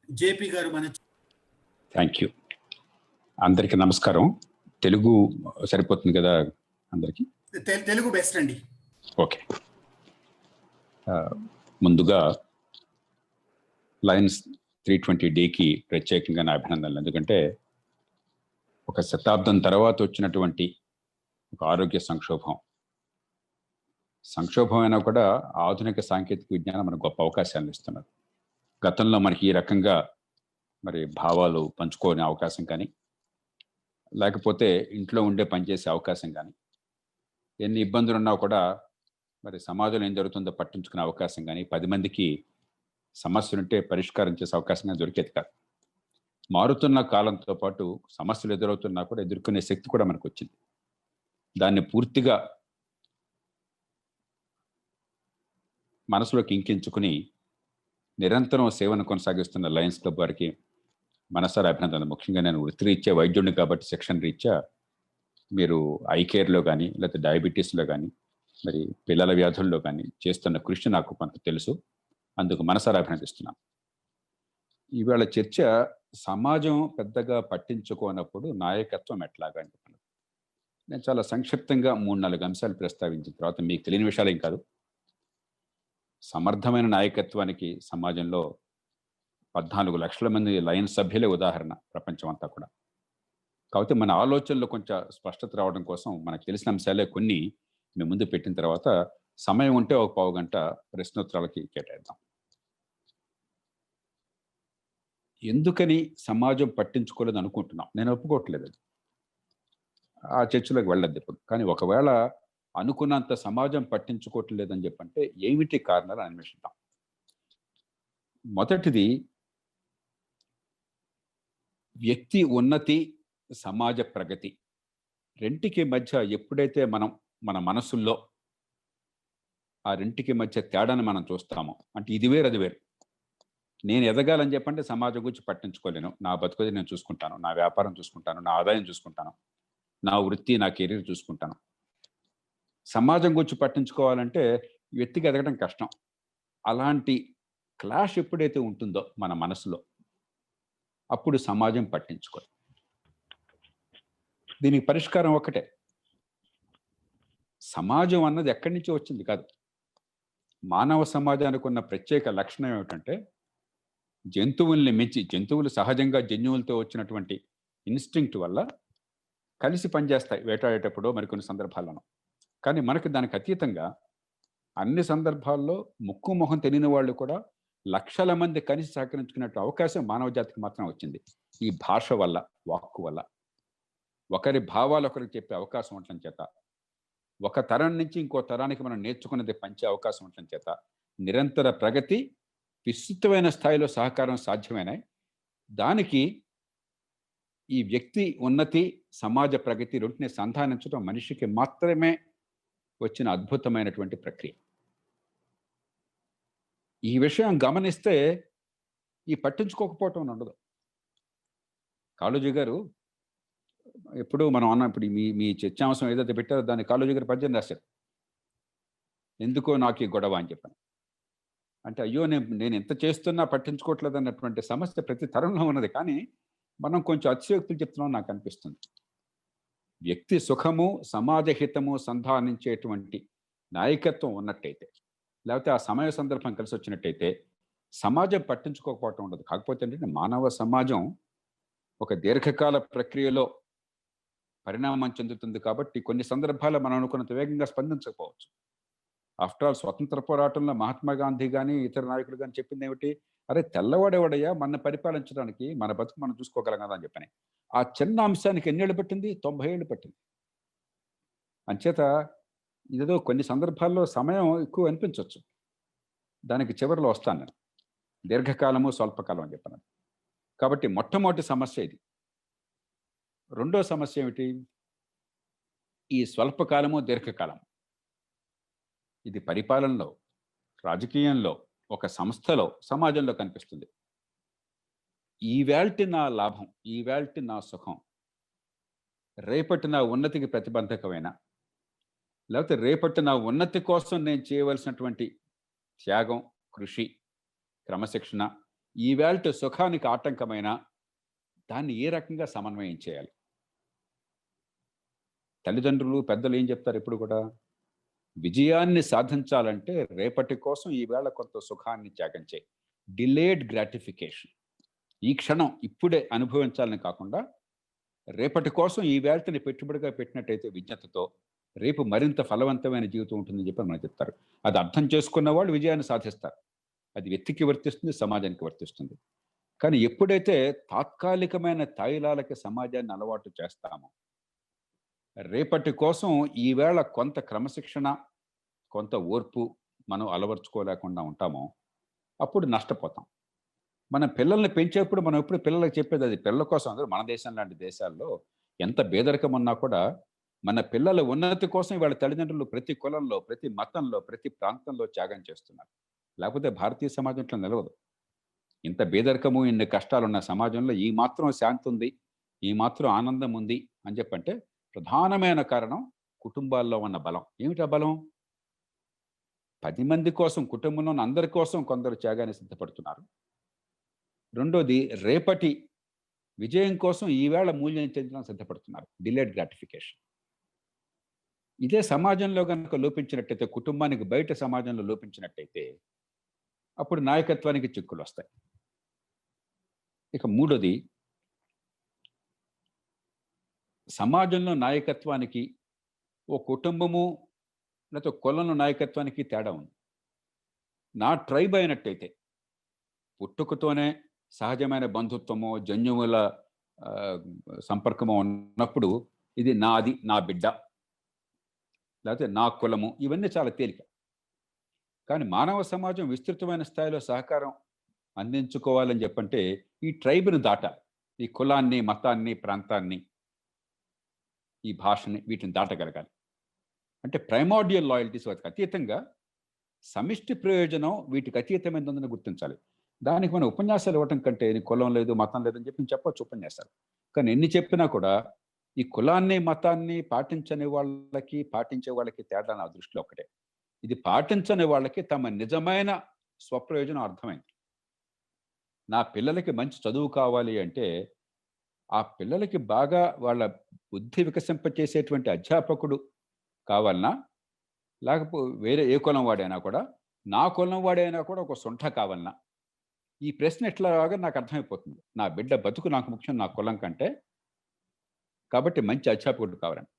JP గారు మన thank you. అందరికీ నమస్కారం. తెలుగు సరిపోతుంది కదా అందరికి? తెలుగు బెస్ట్ అండి. ఓకే. ముందుగా లయన్స్ 320 డేకి ప్రత్యేకంగా నా అభినందనలు. ఎందుకంటే ఒక శతాబ్దం తర్వాత వచ్చినటువంటి ఒక ఆరోగ్య సంక్షోభం అయినా కూడా ఆధునిక సాంకేతిక విజ్ఞానం మనకు గొప్ప అవకాశాలను ఇస్తున్నారు. గతంలో మనకి ఈ రకంగా మరి భావాలు పంచుకోని అవకాశం కానీ, లేకపోతే ఇంట్లో ఉండే పనిచేసే అవకాశం కానీ, ఎన్ని ఇబ్బందులు ఉన్నా కూడా మరి సమాజంలో ఏం జరుగుతుందో పట్టించుకునే అవకాశం కానీ, 10 మందికి సమస్యలుంటే పరిష్కారం చేసే అవకాశంగా దొరికేది కాదు. మారుతున్న కాలంతో పాటు సమస్యలు ఎదురవుతున్నా కూడా ఎదుర్కొనే శక్తి కూడా మనకు వచ్చింది. దాన్ని పూర్తిగా మనసులోకి ఇంకించుకుని నిరంతరం సేవను కొనసాగిస్తున్న లయన్స్ క్లబ్ వారికి మనసారా అభినందనలు. ముఖ్యంగా నేను వృత్తిరీత్యా వైద్యుడిని కాబట్టి సెక్షన్ రీత్యా మీరు ఐ కేర్లో కానీ, లేకపోతే డయాబెటీస్లో కానీ, మరి పిల్లల వ్యాధుల్లో కానీ చేస్తున్న కృషి నాకు కొంత తెలుసు. అందుకు మనసారా అభినందిస్తున్నాను. ఇవాళ చర్చ సమాజం పెద్దగా పట్టించుకోనప్పుడు నాయకత్వం ఎట్లాగా అని చెప్పాను. నేను చాలా సంక్షిప్తంగా 3-4 అంశాలు ప్రస్తావించిన తర్వాత మీకు తెలియని విషయాలు ఏం కాదు. సమర్థమైన నాయకత్వానికి సమాజంలో 14 లక్షల మంది లయన్స్ సభ్యులే ఉదాహరణ, ప్రపంచం అంతా కూడా. కాకపోతే మన ఆలోచనలో కొంచెం స్పష్టత రావడం కోసం మనకు తెలిసిన అంశాలే కొన్ని మీ ముందు పెట్టిన తర్వాత సమయం ఉంటే ఒక పావు గంట ప్రశ్నోత్తరాలకి కేటాయిద్దాం. ఎందుకని సమాజం పట్టించుకోలేదు అనుకుంటున్నాం? నేను ఒప్పుకోవట్లేదు, అది ఆ చర్చలోకి వెళ్ళద్దు ఇప్పుడు. కానీ ఒకవేళ అనుకున్నంత సమాజం పట్టించుకోవట్లేదని చెప్పంటే ఏమిటి కారణాలు అన్వేషిద్దాం. మొదటిది, వ్యక్తి ఉన్నతి, సమాజ ప్రగతి రెంటికి మధ్య ఎప్పుడైతే మనం మన మనసుల్లో ఆ రెంటికి మధ్య తేడాను మనం చూస్తామో, అంటే ఇది వేరు అది వేరు. నేను ఎదగాలని చెప్పంటే సమాజం గురించి పట్టించుకోలేను, నా బతుకుది నేను చూసుకుంటాను, నా వ్యాపారం చూసుకుంటాను, నా ఆదాయం చూసుకుంటాను, నా వృత్తి నా కెరీర్ చూసుకుంటాను. సమాజం గురించి పట్టించుకోవాలంటే వ్యక్తికి ఎదగడం కష్టం. అలాంటి క్లాష్ ఎప్పుడైతే ఉంటుందో మన మనసులో, అప్పుడు సమాజం పట్టించుకోదు. దీనికి పరిష్కారం ఒకటే. సమాజం అన్నది ఎక్కడి నుంచి వచ్చింది కాదు. మానవ సమాజానికి ఉన్న ప్రత్యేక లక్షణం ఏమిటంటే, జంతువుల్ని మించి, జంతువులు సహజంగా జన్యువులతో వచ్చినటువంటి ఇన్స్టింక్ట్ వల్ల కలిసి పనిచేస్తాయి వేటాడేటప్పుడు మరికొన్ని సందర్భాల్లోనూ. కానీ మనకి దానికి అతీతంగా అన్ని సందర్భాల్లో ముక్కు మొహం తెలియని వాళ్ళు కూడా లక్షల మంది కలిసి సహకరించుకున్నట్టు అవకాశం మానవ జాతికి మాత్రం వచ్చింది. ఈ భాష వల్ల, వాక్కు వల్ల, ఒకరి భావాలు ఒకరికి చెప్పే అవకాశం ఉండటం చేత, ఒక తరం నుంచి ఇంకో తరానికి మనం నేర్చుకున్నది పంచే అవకాశం ఉండటం చేత నిరంతర ప్రగతి, విస్తృతమైన స్థాయిలో సహకారం సాధ్యమైనాయి. దానికి ఈ వ్యక్తి ఉన్నతి, సమాజ ప్రగతి రెంటిని సంధానించడం మనిషికి మాత్రమే వచ్చిన అద్భుతమైనటువంటి ప్రక్రియ. ఈ విషయం గమనిస్తే ఈ పట్టించుకోకపోవటం ఉండదు. కాళోజీ గారు ఎప్పుడు మనం అన్న, ఇప్పుడు మీ చర్చాంశం ఏదైతే పెట్టారో దాన్ని కాళోజీ గారు పద్యం రాశారు, ఎందుకో నాకు ఈ గొడవ అని చెప్పాను. అంటే అయ్యో నేను ఎంత చేస్తున్నా పట్టించుకోవట్లేదు అన్నటువంటి సమస్య ప్రతి తరంలో ఉన్నది. కానీ మనం కొంచెం అతిశయోక్తులు చెప్తున్నాం నాకు అనిపిస్తుంది. వ్యక్తి సుఖము, సమాజ హితము సంధానించేటువంటి నాయకత్వం ఉన్నట్టయితే, లేకపోతే ఆ సమయ సందర్భం కలిసి వచ్చినట్టయితే సమాజం పట్టించుకోకపోవటం ఉండదు. కాకపోతే ఏంటంటే మానవ సమాజం ఒక దీర్ఘకాల ప్రక్రియలో పరిణామం చెందుతుంది కాబట్టి కొన్ని సందర్భాల్లో మనం అనుకున్నంత వేగంగా స్పందించకపోవచ్చు. ఆఫ్టర్ ఆల్ స్వతంత్ర పోరాటంలో మహాత్మా గాంధీ కానీ ఇతర నాయకులు కానీ చెప్పింది ఏమిటి? అరే తెల్లవాడేవాడయ్యా, మన పరిపాలించడానికి మన బతుకు మనం చూసుకోగలం కదా అని చెప్పని. ఆ చిన్న అంశానికి ఎన్నేళ్ళు పట్టింది? 90 ఏళ్ళు పట్టింది. అంచేత ఇదేదో కొన్ని సందర్భాల్లో సమయం ఎక్కువ అనిపించవచ్చు. దానికి చివరిలో వస్తాను నేను. దీర్ఘకాలము, స్వల్పకాలం అని చెప్పాను. కాబట్టి మొట్టమొదటి సమస్య ఇది. రెండో సమస్య ఏమిటి? ఈ స్వల్పకాలము, దీర్ఘకాలం. ఇది పరిపాలనలో, రాజకీయంలో, ఒక సంస్థలో, సమాజంలో కనిపిస్తుంది. ఈవేల్టి నా లాభం, ఈవేల్టి నా సుఖం, రేపటి నా ఉన్నతికి ప్రతిబంధకమైన, లేకపోతే రేపటి నా ఉన్నతి కోసం నేను చేయవలసినటువంటి త్యాగం, కృషి, క్రమశిక్షణ, ఈవేళ సుఖానికి ఆటంకమైన దాన్ని ఏ రకంగా సమన్వయం చేయాలి? తల్లిదండ్రులు, పెద్దలు ఏం చెప్తారు ఎప్పుడు కూడా? విజయాన్ని సాధించాలంటే రేపటి కోసం ఈవేళ కొంత సుఖాన్ని త్యాగం చేయి. Delayed gratification. ఈ క్షణం ఇప్పుడే అనుభవించాలని కాకుండా రేపటి కోసం ఈ వేళని పెట్టుబడిగా పెట్టినట్టయితే విజ్ఞతతో రేపు మరింత ఫలవంతమైన జీవితం ఉంటుందని చెప్పి మనకు చెప్తారు. అది అర్థం చేసుకున్న వాళ్ళు విజయాన్ని సాధిస్తారు. అది వ్యక్తికి వర్తిస్తుంది, సమాజానికి వర్తిస్తుంది. కానీ ఎప్పుడైతే తాత్కాలికమైన తాయిలాలకి సమాజాన్ని అలవాటు చేస్తామో, రేపటి కోసం ఈవేళ కొంత క్రమశిక్షణ, కొంత ఓర్పు మనం అలవర్చుకోలేకుండా ఉంటామో అప్పుడు నష్టపోతాం. మన పిల్లల్ని పెంచేప్పుడు మనం ఎప్పుడు పిల్లలకు చెప్పేది అది పిల్లల కోసం. అందరూ మన దేశం లాంటి దేశాల్లో ఎంత పేదరికం ఉన్నా కూడా మన పిల్లల ఉన్నతి కోసం వాళ్ళ తల్లిదండ్రులు ప్రతి కులంలో, ప్రతి మతంలో, ప్రతి ప్రాంతంలో త్యాగం చేస్తున్నారు. లేకపోతే భారతీయ సమాజం ఇట్లా నిలవదు. ఇంత పేదరికము, ఇన్ని కష్టాలున్న సమాజంలో ఈ మాత్రం శాంతి ఉంది, ఈ మాత్రం ఆనందం ఉంది అని చెప్పంటే ప్రధానమైన కారణం కుటుంబాల్లో ఉన్న బలం. ఏమిటా బలం? 10 మంది కోసం, కుటుంబంలో ఉన్న అందరి కోసం కొందరు త్యాగాన్ని సిద్ధపడుతున్నారు. రెండోది రేపటి విజయం కోసం ఈవేళ మూల్యం చెందడానికి సిద్ధపడుతున్నారు. Delayed gratification. ఇదే సమాజంలో కనుక లోపించినట్టయితే, కుటుంబానికి బయట సమాజంలో లోపించినట్టయితే అప్పుడు నాయకత్వానికి చిక్కులు వస్తాయి. ఇక మూడోది, సమాజంలో నాయకత్వానికి ఓ కుటుంబము లేకపోతే కులంలో నాయకత్వానికి తేడా ఉంది. నా ట్రైబ్ అయినట్టయితే పుట్టుకతోనే సహజమైన బంధుత్వమో, జన్యువుల సంపర్కమో ఉన్నప్పుడు ఇది నాది, నా బిడ్డ, లేకపోతే నా కులము, ఇవన్నీ చాలా తేలిక. కానీ మానవ సమాజం విస్తృతమైన స్థాయిలో సహకారం అందించుకోవాలని చెప్పంటే ఈ ట్రైబ్ను దాటాలి. ఈ కులాన్ని, మతాన్ని, ప్రాంతాన్ని, ఈ భాషని, వీటిని దాటగలగాలి. అంటే ప్రైమార్డియల్ లాయల్టీస్ వాటికి అతీతంగా సమిష్టి ప్రయోజనం వీటికి అతీతమైనదని గుర్తించాలి. దానికి మనం ఉపన్యాసాలు ఇవ్వటం కంటే నీ కులం లేదు, మతం లేదని చెప్పి చెప్పవచ్చు ఉపన్యాసాలు. కానీ ఎన్ని చెప్పినా కూడా ఈ కులాన్ని, మతాన్ని పాటించని వాళ్ళకి, పాటించే వాళ్ళకి తేడా నా దృష్టిలో ఒకటే. ఇది పాటించని వాళ్ళకి తమ నిజమైన స్వప్రయోజనం అర్థమైంది. నా పిల్లలకి మంచి చదువు కావాలి అంటే ఆ పిల్లలకి బాగా వాళ్ళ బుద్ధి వికసింపచేసేటువంటి అధ్యాపకుడు కావాలన్నా, లేకపోతే వేరే ఏ కులం వాడైనా కూడా, నా కులం వాడైనా కూడా ఒక సొంట కావాలన్నా, ఈ ప్రశ్న ఎట్లా రాగా నాకు అర్థమైపోతుంది. నా బిడ్డ బతుకు నాకు ముఖ్యం నా కులం కంటే, కాబట్టి మంచి అధ్యాపకుడు కావాలని.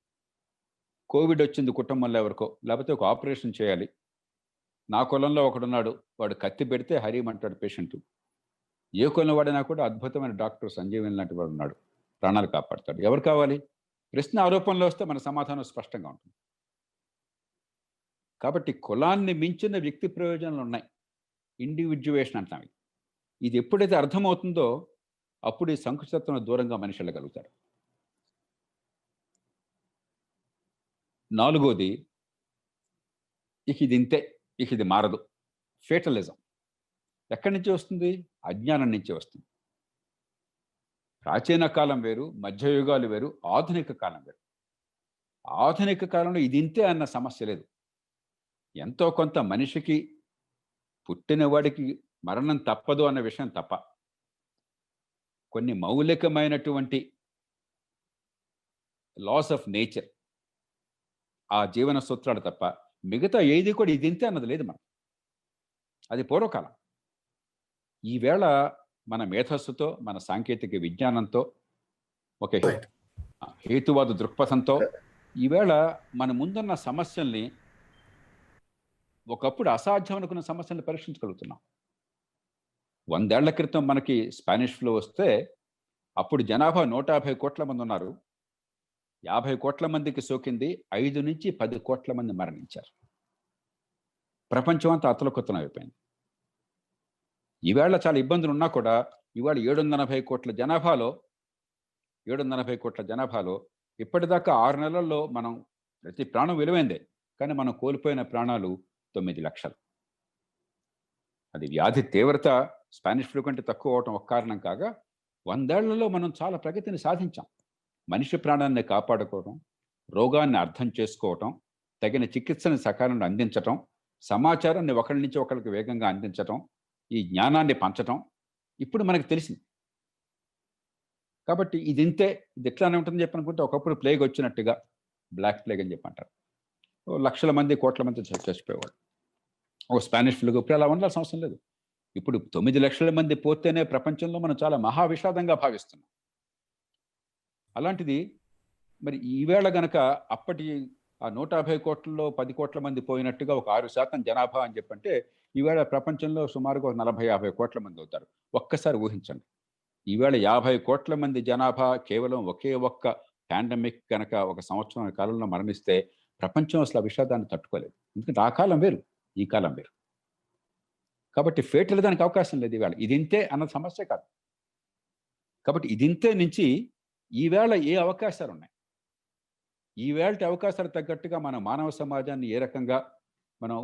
కోవిడ్ వచ్చింది కుటుంబంలో ఎవరికో, లేకపోతే ఒక ఆపరేషన్ చేయాలి, నా కులంలో ఒకడున్నాడు, వాడు కత్తి పెడితే హరిమంటాడు పేషెంట్. ఏ కులం వాడైనా కూడా అద్భుతమైన డాక్టర్ సంజీవన్ లాంటి వాడు ఉన్నాడు, ప్రాణాలు కాపాడుతాడు. ఎవరు కావాలి? ప్రశ్న ఆరోపణలో వస్తే మన సమాధానం స్పష్టంగా ఉంటుంది. కాబట్టి కులాన్ని మించిన వ్యక్తి ప్రయోజనాలు ఉన్నాయి. ఇండివిడ్యువేషన్ అంటాం. ఇది ఎప్పుడైతే అర్థమవుతుందో అప్పుడు ఈ సంకుచితత్వం దూరంగా మనిషి వెళ్ళగలుగుతారు. నాలుగోది, ఇక ఇది ఇంతే, ఇక ఇది మారదు, ఫేటలిజం. ఎక్కడి నుంచి వస్తుంది? అజ్ఞానం నుంచి వస్తుంది. ప్రాచీన కాలం వేరు, మధ్యయుగాలు వేరు, ఆధునిక కాలం వేరు. ఆధునిక కాలంలో ఇది ఇంతే అన్న సమస్య లేదు. ఎంతో కొంత మనిషికి, పుట్టినవాడికి మరణం తప్పదు అన్న విషయం తప్ప, కొన్ని మౌలికమైనటువంటి లాస్ ఆఫ్ నేచర్, ఆ జీవన సూత్రాలు తప్ప మిగతా ఏది కూడా ఇది ఇంతే అన్నది లేదు మనం. అది పూర్వకాలం. ఈవేళ మన మేధస్సుతో, మన సాంకేతిక విజ్ఞానంతో, ఒక హేతువాద దృక్పథంతో ఈవేళ మన ముందున్న సమస్యల్ని, ఒకప్పుడు అసాధ్యం అనుకున్న సమస్యలను పరీక్షించగలుగుతున్నాం. 100 ఏళ్ల క్రితం మనకి స్పానిష్ ఫ్లూ వస్తే అప్పుడు జనాభా 150 కోట్ల మంది ఉన్నారు. 50 కోట్ల మందికి సోకింది, 5 నుంచి 10 కోట్ల మంది మరణించారు. ప్రపంచం అంతా అతలకుతలం అయిపోయింది. ఈవేళ చాలా ఇబ్బందులు ఉన్నా కూడా ఇవాళ 780 కోట్ల జనాభాలో ఇప్పటిదాకా 6 నెలల్లో మనం, ప్రతి ప్రాణం విలువైందే, కానీ మనం కోల్పోయిన ప్రాణాలు 9 లక్షలు. అది వ్యాధి తీవ్రత స్పానిష్ ఫ్లూ కంటే తక్కువ అవటం ఒక కారణం కాగా 100 ఏళ్లలో మనం చాలా ప్రగతిని సాధించాం. మనిషి ప్రాణాన్ని కాపాడుకోవడం, రోగాన్ని అర్థం చేసుకోవటం, తగిన చికిత్సని సకాలంలో అందించటం, సమాచారాన్ని ఒకరి నుంచి ఒకరికి వేగంగా అందించటం, ఈ జ్ఞానాన్ని పంచటం, ఇప్పుడు మనకు తెలిసింది. కాబట్టి ఇది ఇంతే, ఇది ఎట్లానే ఉంటుందని చెప్పి అనుకుంటే ఒకప్పుడు ప్లేగ్ వచ్చినట్టుగా, బ్లాక్ ప్లేగ్ అని చెప్పి అంటారు, లక్షల మంది కోట్ల మంది చచ్చిపోయేవాడు. ఓ స్పానిష్ ఫ్లూ, ఇప్పుడు అలా ఉండాల్సిన అవసరం లేదు. ఇప్పుడు 9 లక్షల మంది పోతేనే ప్రపంచంలో మనం చాలా మహావిషాదంగా భావిస్తున్నాం. అలాంటిది మరి ఈవేళ గనక అప్పటి ఆ 150 కోట్లలో 10 కోట్ల మంది పోయినట్టుగా ఒక 6% జనాభా అని చెప్పంటే, ఈవేళ ప్రపంచంలో సుమారుగా ఒక 40-50 కోట్ల మంది అవుతారు. ఒక్కసారి ఊహించండి, ఈవేళ 50 కోట్ల మంది జనాభా కేవలం ఒకే ఒక్క పాండమిక్ కనుక ఒక సంవత్సరం కాలంలో మరణిస్తే ప్రపంచం అసలు ఆ విషాదాన్ని తట్టుకోలేదు. ఎందుకంటే ఆ కాలం వేరు, ఈ కాలం వేరు. కాబట్టి ఫేటల్ దానికి అవకాశం లేదు ఈవేళ. ఇది ఇంతే అన్న సమస్య కాదు. కాబట్టి ఇది ఇంతే నుంచి ఈవేళ ఏ అవకాశాలు ఉన్నాయి, ఈవేళటి అవకాశాలు తగ్గట్టుగా మన మానవ సమాజాన్ని ఏ రకంగా మనం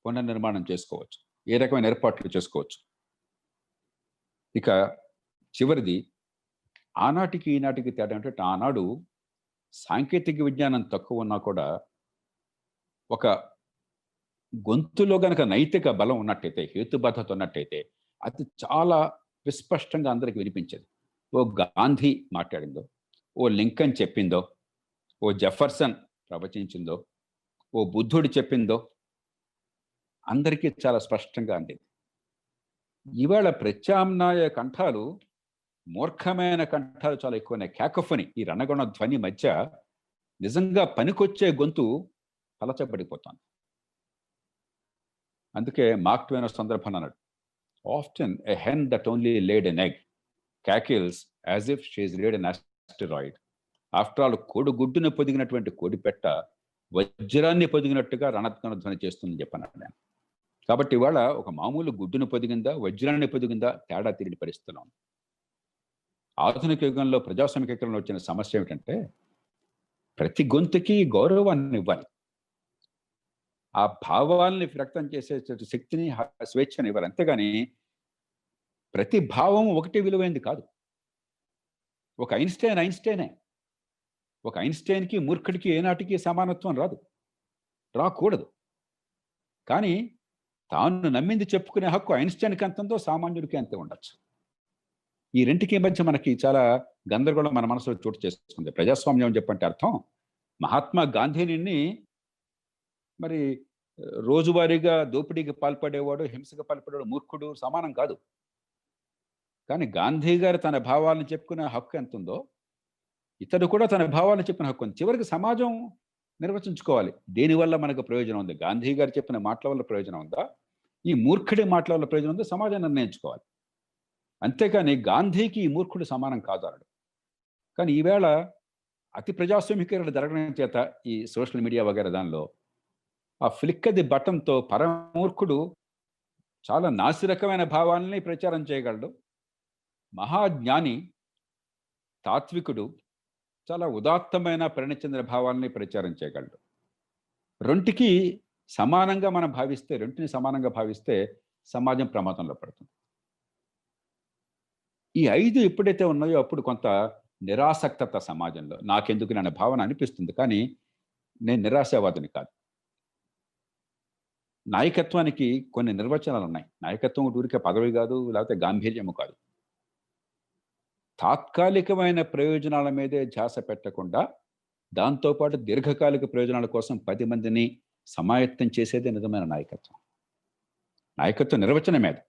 పునర్నిర్మాణం చేసుకోవచ్చు, ఏ రకమైన ఏర్పాట్లు చేసుకోవచ్చు. ఇక చివరిది, ఆనాటికి ఈనాటికి తేడా అంటే, ఆనాడు సాంకేతిక విజ్ఞానం తక్కువ ఉన్నా కూడా ఒక గొంతులో గనక నైతిక బలం ఉన్నట్టయితే, హేతుబద్ధత ఉన్నట్టయితే అది చాలా విస్పష్టంగా అందరికి వినిపించేది. ఓ గాంధీ మాట్లాడిందో, ఓ లింకన్ చెప్పిందో, ఓ జెఫర్సన్ ప్రవచించిందో, ఓ బుద్ధుడు చెప్పిందో అందరికీ చాలా స్పష్టంగా అందేది. ఇవాళ ప్రత్యామ్నాయ కంఠాలు, మూర్ఖమైన కంఠాలు చాలా ఎక్కువనే. క్యాకోఫనీ, ఈ రణగొణ ధ్వని మధ్య నిజంగా పనికొచ్చే గొంతు పలచబడిపోతుంది. అందుకే మార్క్ ట్వైన్ సందర్భం అన్నాడు, often a hen that only laid an egg cackles as if she is laid an asteroid. After all, కోడిగుడ్డును పొదిగినటువంటి కోడిపెట్ట వజ్రాన్ని పొదిగినట్టుగా రణగొణ ధ్వని చేస్తుందని చెప్పన్నాడు నేను. కాబట్టి ఇవాళ ఒక మామూలు గుడ్డును పొదిగిందా, వజ్రాన్ని పొదిగిందా తేడా తెలియని పరిస్థితిలో ఉంది. ఆధునిక యుగంలో, ప్రజాస్వామిక యుగంలో వచ్చిన సమస్య ఏమిటంటే, ప్రతి గొంతుకి గౌరవాన్ని ఇవ్వాలి, ఆ భావాల్ని వ్యక్తం చేసే శక్తిని, స్వేచ్ఛని ఇవ్వాలి. అంతేగాని ప్రతి భావం ఒకటి విలువైంది కాదు. ఒక ఐన్స్టైనే. ఒక ఐన్స్టైన్కి మూర్ఖుడికి ఏనాటికి సమానత్వం రాదు, రాకూడదు. కానీ తాను నమ్మింది చెప్పుకునే హక్కు ఐన్స్టైన్కి ఎంత ఉందో సామాన్యుడికి అంతే ఉండొచ్చు. ఈ రెంటికి మధ్య మనకి చాలా గందరగోళం మన మనసులో చోటు చేసుకుంది. ప్రజాస్వామ్యం అని చెప్పంటే అర్థం, మహాత్మా గాంధీని మరి రోజువారీగా దోపిడీకి పాల్పడేవాడు, హింసకు పాల్పడేవాడు మూర్ఖుడు సమానం కాదు. కానీ గాంధీ గారు తన భావాలను చెప్పుకునే హక్కు ఎంత ఉందో, ఇతడు కూడా తన భావాలను చెప్పిన హక్కు ఉంది. చివరికి సమాజం నిర్వచించుకోవాలి, దేనివల్ల మనకు ప్రయోజనం ఉంది. గాంధీ గారు చెప్పిన మాటల వల్ల ప్రయోజనం ఉందా, ఈ మూర్ఖుడి మాటల వల్ల ప్రయోజనం ఉందో సమాజం నిర్ణయించుకోవాలి. అంతేకాని గాంధీకి ఈ మూర్ఖుడు సమానం కాదు అన్నాడు. కానీ ఈవేళ అతి ప్రజాస్వామికరణ జరగడం చేత ఈ సోషల్ మీడియా వగైరా దానిలో ఆ ఫ్లిక్ ది బటన్తో పరమూర్ఖుడు చాలా నాసిరకమైన భావాలని ప్రచారం చేయగలడు, మహాజ్ఞాని తాత్వికుడు చాలా ఉదాత్తమైన పరిణతి చెందిన భావాలని ప్రచారం చేయగలడు. రెంటికి సమానంగా మనం భావిస్తే, రెంటిని సమానంగా భావిస్తే సమాజం ప్రమాదంలో పడుతుంది. ఈ 5 ఎప్పుడైతే ఉన్నాయో అప్పుడు కొంత నిరాసక్తత సమాజంలో, నాకెందుకు అనే భావన అనిపిస్తుంది. కానీ నేను నిరాశావాదిని కాదు. నాయకత్వానికి కొన్ని నిర్వచనాలు ఉన్నాయి. నాయకత్వం ఊరికే పదవి కాదు, లేకపోతే గాంభీర్యము కాదు. తాత్కాలికమైన ప్రయోజనాల మీదే ధ్యాస పెట్టకుండా, దాంతోపాటు దీర్ఘకాలిక ప్రయోజనాల కోసం 10 మందిని సమాయత్తం చేసేదే నిజమైన నాయకత్వం. నాయకత్వ నిర్వచనమే అది.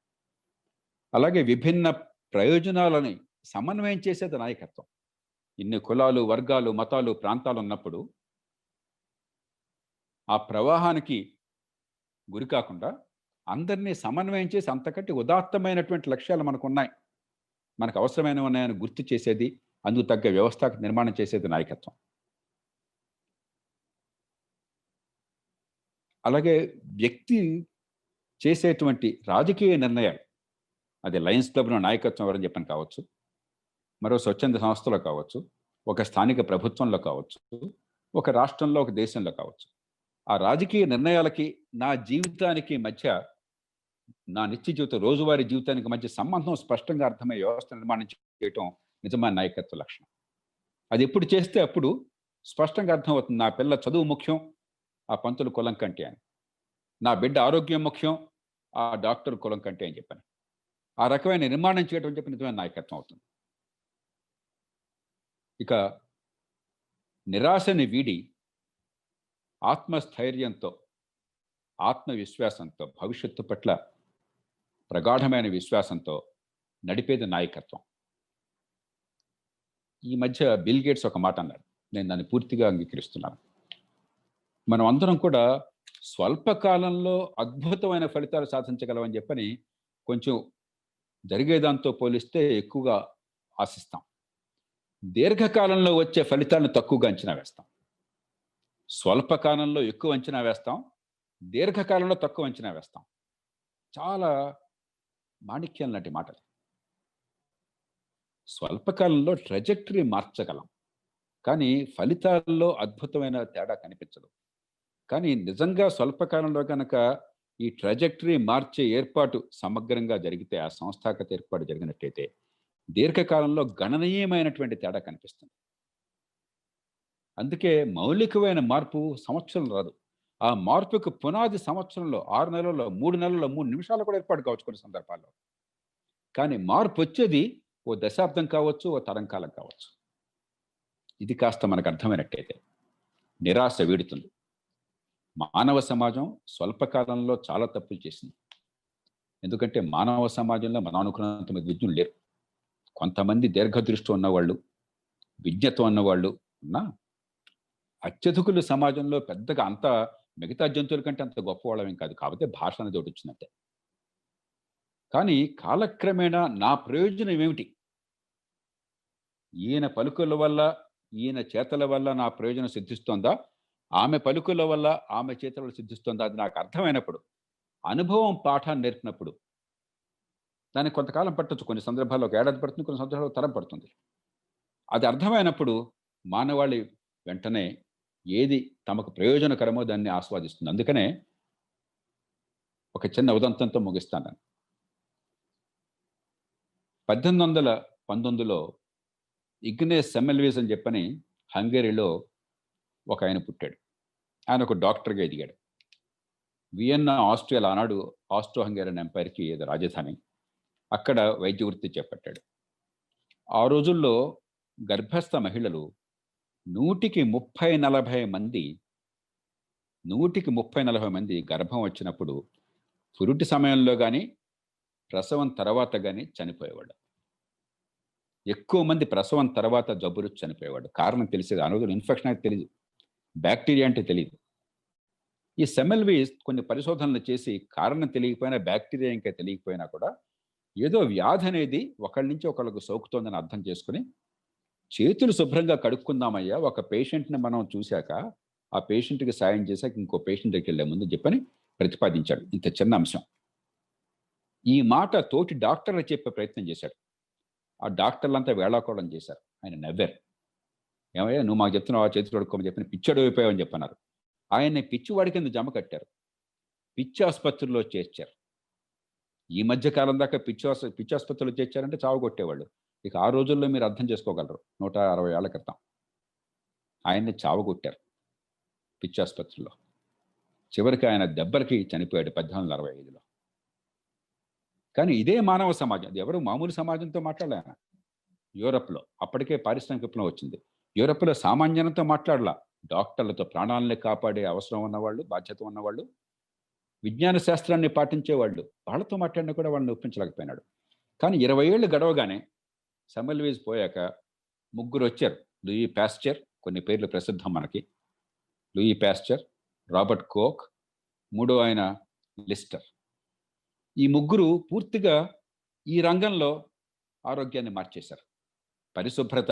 అలాగే విభిన్న ప్రయోజనాలని సమన్వయం చేసేది నాయకత్వం. ఇన్ని కులాలు, వర్గాలు, మతాలు, ప్రాంతాలు ఉన్నప్పుడు ఆ ప్రవాహానికి గురి కాకుండా అందరినీ సమన్వయం చేసి, అంతకంటే ఉదాత్తమైనటువంటి లక్ష్యాలు మనకున్నాయి, మనకు అవసరమైన ఉన్నాయని గుర్తు చేసేది, అందుకు తగ్గ వ్యవస్థ నిర్మాణం చేసేది నాయకత్వం. అలాగే వ్యక్తి చేసేటువంటి రాజకీయ నిర్ణయాలు, అది లయన్స్ క్లబ్లో నాయకత్వం ఎవరని చెప్పని కావచ్చు, మరో స్వచ్ఛంద సంస్థలో కావచ్చు, ఒక స్థానిక ప్రభుత్వంలో కావచ్చు, ఒక రాష్ట్రంలో, ఒక దేశంలో కావచ్చు, ఆ రాజకీయ నిర్ణయాలకి నా జీవితానికి మధ్య, నా నిత్య జీవితం, రోజువారీ జీవితానికి మధ్య సంబంధం స్పష్టంగా అర్థమయ్యే వ్యవస్థ నిర్మాణం చేయటం నిజమైన నాయకత్వ లక్షణం. అది ఎప్పుడు చేస్తే అప్పుడు స్పష్టంగా అర్థమవుతుంది, నా పిల్ల చదువు ముఖ్యం, ఆ పంతులు కులం కంటే అని, నా బిడ్డ ఆరోగ్యం ముఖ్యం, ఆ డాక్టర్ కులం కంటే అని చెప్పాను. ఆ రకమైన నిర్మాణం చేయడం చెప్పి నిజమైన నాయకత్వం అవుతుంది. ఇక నిరాశని వీడి ఆత్మస్థైర్యంతో, ఆత్మవిశ్వాసంతో, భవిష్యత్తు పట్ల ప్రగాఢమైన విశ్వాసంతో నడిపేది నాయకత్వం. ఈ మధ్య బిల్ గేట్స్ ఒక మాట అన్నాడు, నేను దాన్ని పూర్తిగా అంగీకరిస్తున్నాను. మనం అందరం కూడా స్వల్పకాలంలో అద్భుతమైన ఫలితాలు సాధించగలమని చెప్పని కొంచెం జరిగేదాంతో పోలిస్తే ఎక్కువగా ఆశిస్తాం. దీర్ఘకాలంలో వచ్చే ఫలితాలను తక్కువగా అంచనా వేస్తాం. స్వల్పకాలంలో ఎక్కువ అంచనా వేస్తాం, దీర్ఘకాలంలో తక్కువ అంచనా వేస్తాం. చాలా మాణిక్యం లాంటి మాటలు. స్వల్పకాలంలో ట్రెజెక్టరీ మార్చగలం, కానీ ఫలితాల్లో అద్భుతమైన తేడా కనిపించదు. కానీ నిజంగా స్వల్పకాలంలో కనుక ఈ ట్రెజెక్టరీ మార్చే ఏర్పాటు సమగ్రంగా జరిగితే, ఆ సంస్థాగత ఏర్పాటు జరిగినట్టయితే దీర్ఘకాలంలో గణనీయమైనటువంటి తేడా కనిపిస్తుంది. అందుకే మౌలికమైన మార్పు సంవత్సరం రాదు. ఆ మార్పుకు పునాది సంవత్సరంలో, 6 నెలల్లో, 3 నెలల్లో, 3 నిమిషాలు కూడా ఏర్పాటు కావచ్చు కొన్ని సందర్భాల్లో. కానీ మార్పు వచ్చేది ఓ దశాబ్దం కావచ్చు, ఓ తరం కాలం కావచ్చు. ఇది కాస్త మనకు అర్థమైనట్టయితే నిరాశ వీడుతుంది. మానవ సమాజం స్వల్పకాలంలో చాలా తప్పులు చేసింది. ఎందుకంటే మానవ సమాజంలో మనం అనుకున్నంత మంది విజ్ఞులు లేరు. కొంతమంది దీర్ఘదృష్టి ఉన్నవాళ్ళు, విజ్ఞత ఉన్నవాళ్ళు ఉన్నా అత్యధికులు సమాజంలో పెద్దగా అంత మిగతా జంతువుల కంటే అంత గొప్పవాళ్ళమేం కాదు. కాకపోతే భాష అనేది ఒకటి వచ్చిందంటే. కానీ కాలక్రమేణా నా ప్రయోజనం ఏమిటి, ఈయన పలుకుల వల్ల, ఈయన చేతల వల్ల నా ప్రయోజనం సిద్ధిస్తోందా, ఆమె పలుకుల వల్ల, ఆమె చేతల సిద్ధిస్తోందా, అది నాకు అర్థమైనప్పుడు, అనుభవం పాఠాన్ని నేర్పినప్పుడు, దానికి కొంతకాలం పట్టొచ్చు. కొన్ని సందర్భాల్లో ఒక ఏడాది పడుతుంది, కొన్ని సందర్భాల్లో తరం పడుతుంది. అది అర్థమైనప్పుడు మానవాళి వెంటనే ఏది తమకు ప్రయోజనకరమో దాన్ని ఆస్వాదిస్తుంది. అందుకనే ఒక చిన్న ఉదంతంతో ముగిస్తాను. 1819లో ఇగ్నేస్ సెమెల్విస్ అని చెప్పని హంగేరీలో ఒక ఆయన పుట్టాడు. ఆయన ఒక డాక్టర్గా ఎదిగాడు. వియన్నా, ఆస్ట్రియా, ఆనాడు ఆస్ట్రో హంగేరియన్ ఎంపైర్కి ఏదో రాజధాని. అక్కడ వైద్య వృత్తి చేపట్టాడు. ఆ రోజుల్లో గర్భస్థ మహిళలు 100కి 30-40 మంది, 100కి 30-40 మంది గర్భం వచ్చినప్పుడు పురుటి సమయంలో కానీ, ప్రసవం తర్వాత కానీ చనిపోయేవాడు. ఎక్కువ మంది ప్రసవం తర్వాత జబ్బులు చనిపోయేవాడు. కారణం తెలిసేది, ఆ రోజులు ఇన్ఫెక్షన్ అయితే తెలియదు, బ్యాక్టీరియా అంటే తెలియదు. ఈ సెమెల్విస్ కొన్ని పరిశోధనలు చేసి కారణం తెలియకపోయినా, బ్యాక్టీరియా ఇంకా తెలియకపోయినా కూడా ఏదో వ్యాధి అనేది ఒకళ్ళ నుంచి ఒకళ్ళకు సోకుతోందని అర్థం చేసుకుని, చేతులు శుభ్రంగా కడుక్కుందామయ్యా, ఒక పేషెంట్ని మనం చూశాక ఆ పేషెంట్కి సాయం చేశాక ఇంకో పేషెంట్ దగ్గరికి వెళ్ళే ముందు చెప్పని ప్రతిపాదించాడు. ఇంత చిన్న అంశం. ఈ మాట తోటి డాక్టర్లు చెప్పే ప్రయత్నం చేశాడు. ఆ డాక్టర్లంతా వేళాకోళం చేశారు. ఆయన నవ్వారు. ఏమయ్యా నువ్వు మాకు చెప్తున్నావు, ఆ చేతులు కడుక్కోమని చెప్పని పిచ్చడు అయిపోయావని చెప్పన్నారు. ఆయన్ని పిచ్చివాడి కింద జమ కట్టారు, పిచ్చి ఆసుపత్రుల్లో చేర్చారు. ఈ మధ్య కాలం దాకా పిచ్చి ఆసుపత్రుల్లో చేర్చారంటే చావు కొట్టేవాళ్ళు. ఇక ఆ రోజుల్లో మీరు అర్థం చేసుకోగలరు, 160 ఏళ్ల క్రితం ఆయన్ని చావు కొట్టారు పిచ్చి ఆసుపత్రిలో. చివరికి ఆయన దెబ్బలకి చనిపోయాడు 1865లో. కానీ ఇదే మానవ సమాజం, అది ఎవరు మామూలు సమాజంతో మాట్లాడలే ఆయన. యూరప్లో అప్పటికే పారిశ్రామిక విప్లవం వచ్చింది. యూరప్లో సామాన్యంతో మాట్లాడలా, డాక్టర్లతో, ప్రాణాలని కాపాడే అవసరం ఉన్నవాళ్ళు, బాధ్యత ఉన్నవాళ్ళు, విజ్ఞాన శాస్త్రాన్ని పాటించేవాళ్ళు, వాళ్ళతో మాట్లాడినా కూడా వాళ్ళని ఒప్పించలేకపోయినాడు. కానీ 20 ఏళ్ళు గడవగానే సెమెల్విస్ పోయాక ముగ్గురు వచ్చారు. లూయి పాస్చర్, కొన్ని పేర్లు ప్రసిద్ధం మనకి, లూయి పాస్చర్, రాబర్ట్ కోక్, మూడో ఆయన లిస్టర్. ఈ ముగ్గురు పూర్తిగా ఈ రంగంలో ఆరోగ్యాన్ని మార్చేశారు. పరిశుభ్రత,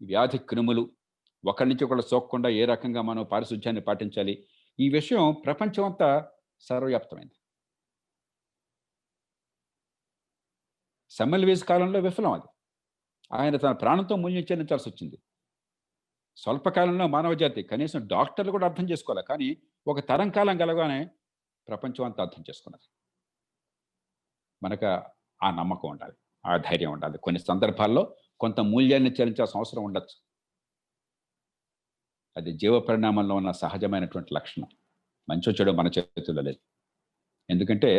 వ్యాధి క్రిములు, ఒకరి నుంచి ఒకళ్ళు సోకకుండా ఏ రకంగా మనం పారిశుధ్యాన్ని పాటించాలి, ఈ విషయం ప్రపంచం అంతా సర్వవ్యాప్తమైంది. సెమెల్విస్ కాలంలో విఫలం అది. ఆయన తన ప్రాణంతో మూల్యం చెల్లించాల్సి వచ్చింది. స్వల్పకాలంలో మానవ జాతి కనీసం డాక్టర్లు కూడా అర్థం చేసుకోవాలి. కానీ ఒక తరం కాలం కలగానే ప్రపంచం అంతా అర్థం చేసుకున్నది. మనకు ఆ నమ్మకం ఉండాలి, ఆ ధైర్యం ఉండాలి. కొన్ని సందర్భాల్లో కొంత మూల్యాన్ని చెల్లించాల్సిన అవసరం ఉండొచ్చు. అది జీవ పరిణామంలో ఉన్న సహజమైనటువంటి లక్షణం. మంచో చెడు మన చేతుల్లో లేదు. ఎందుకంటే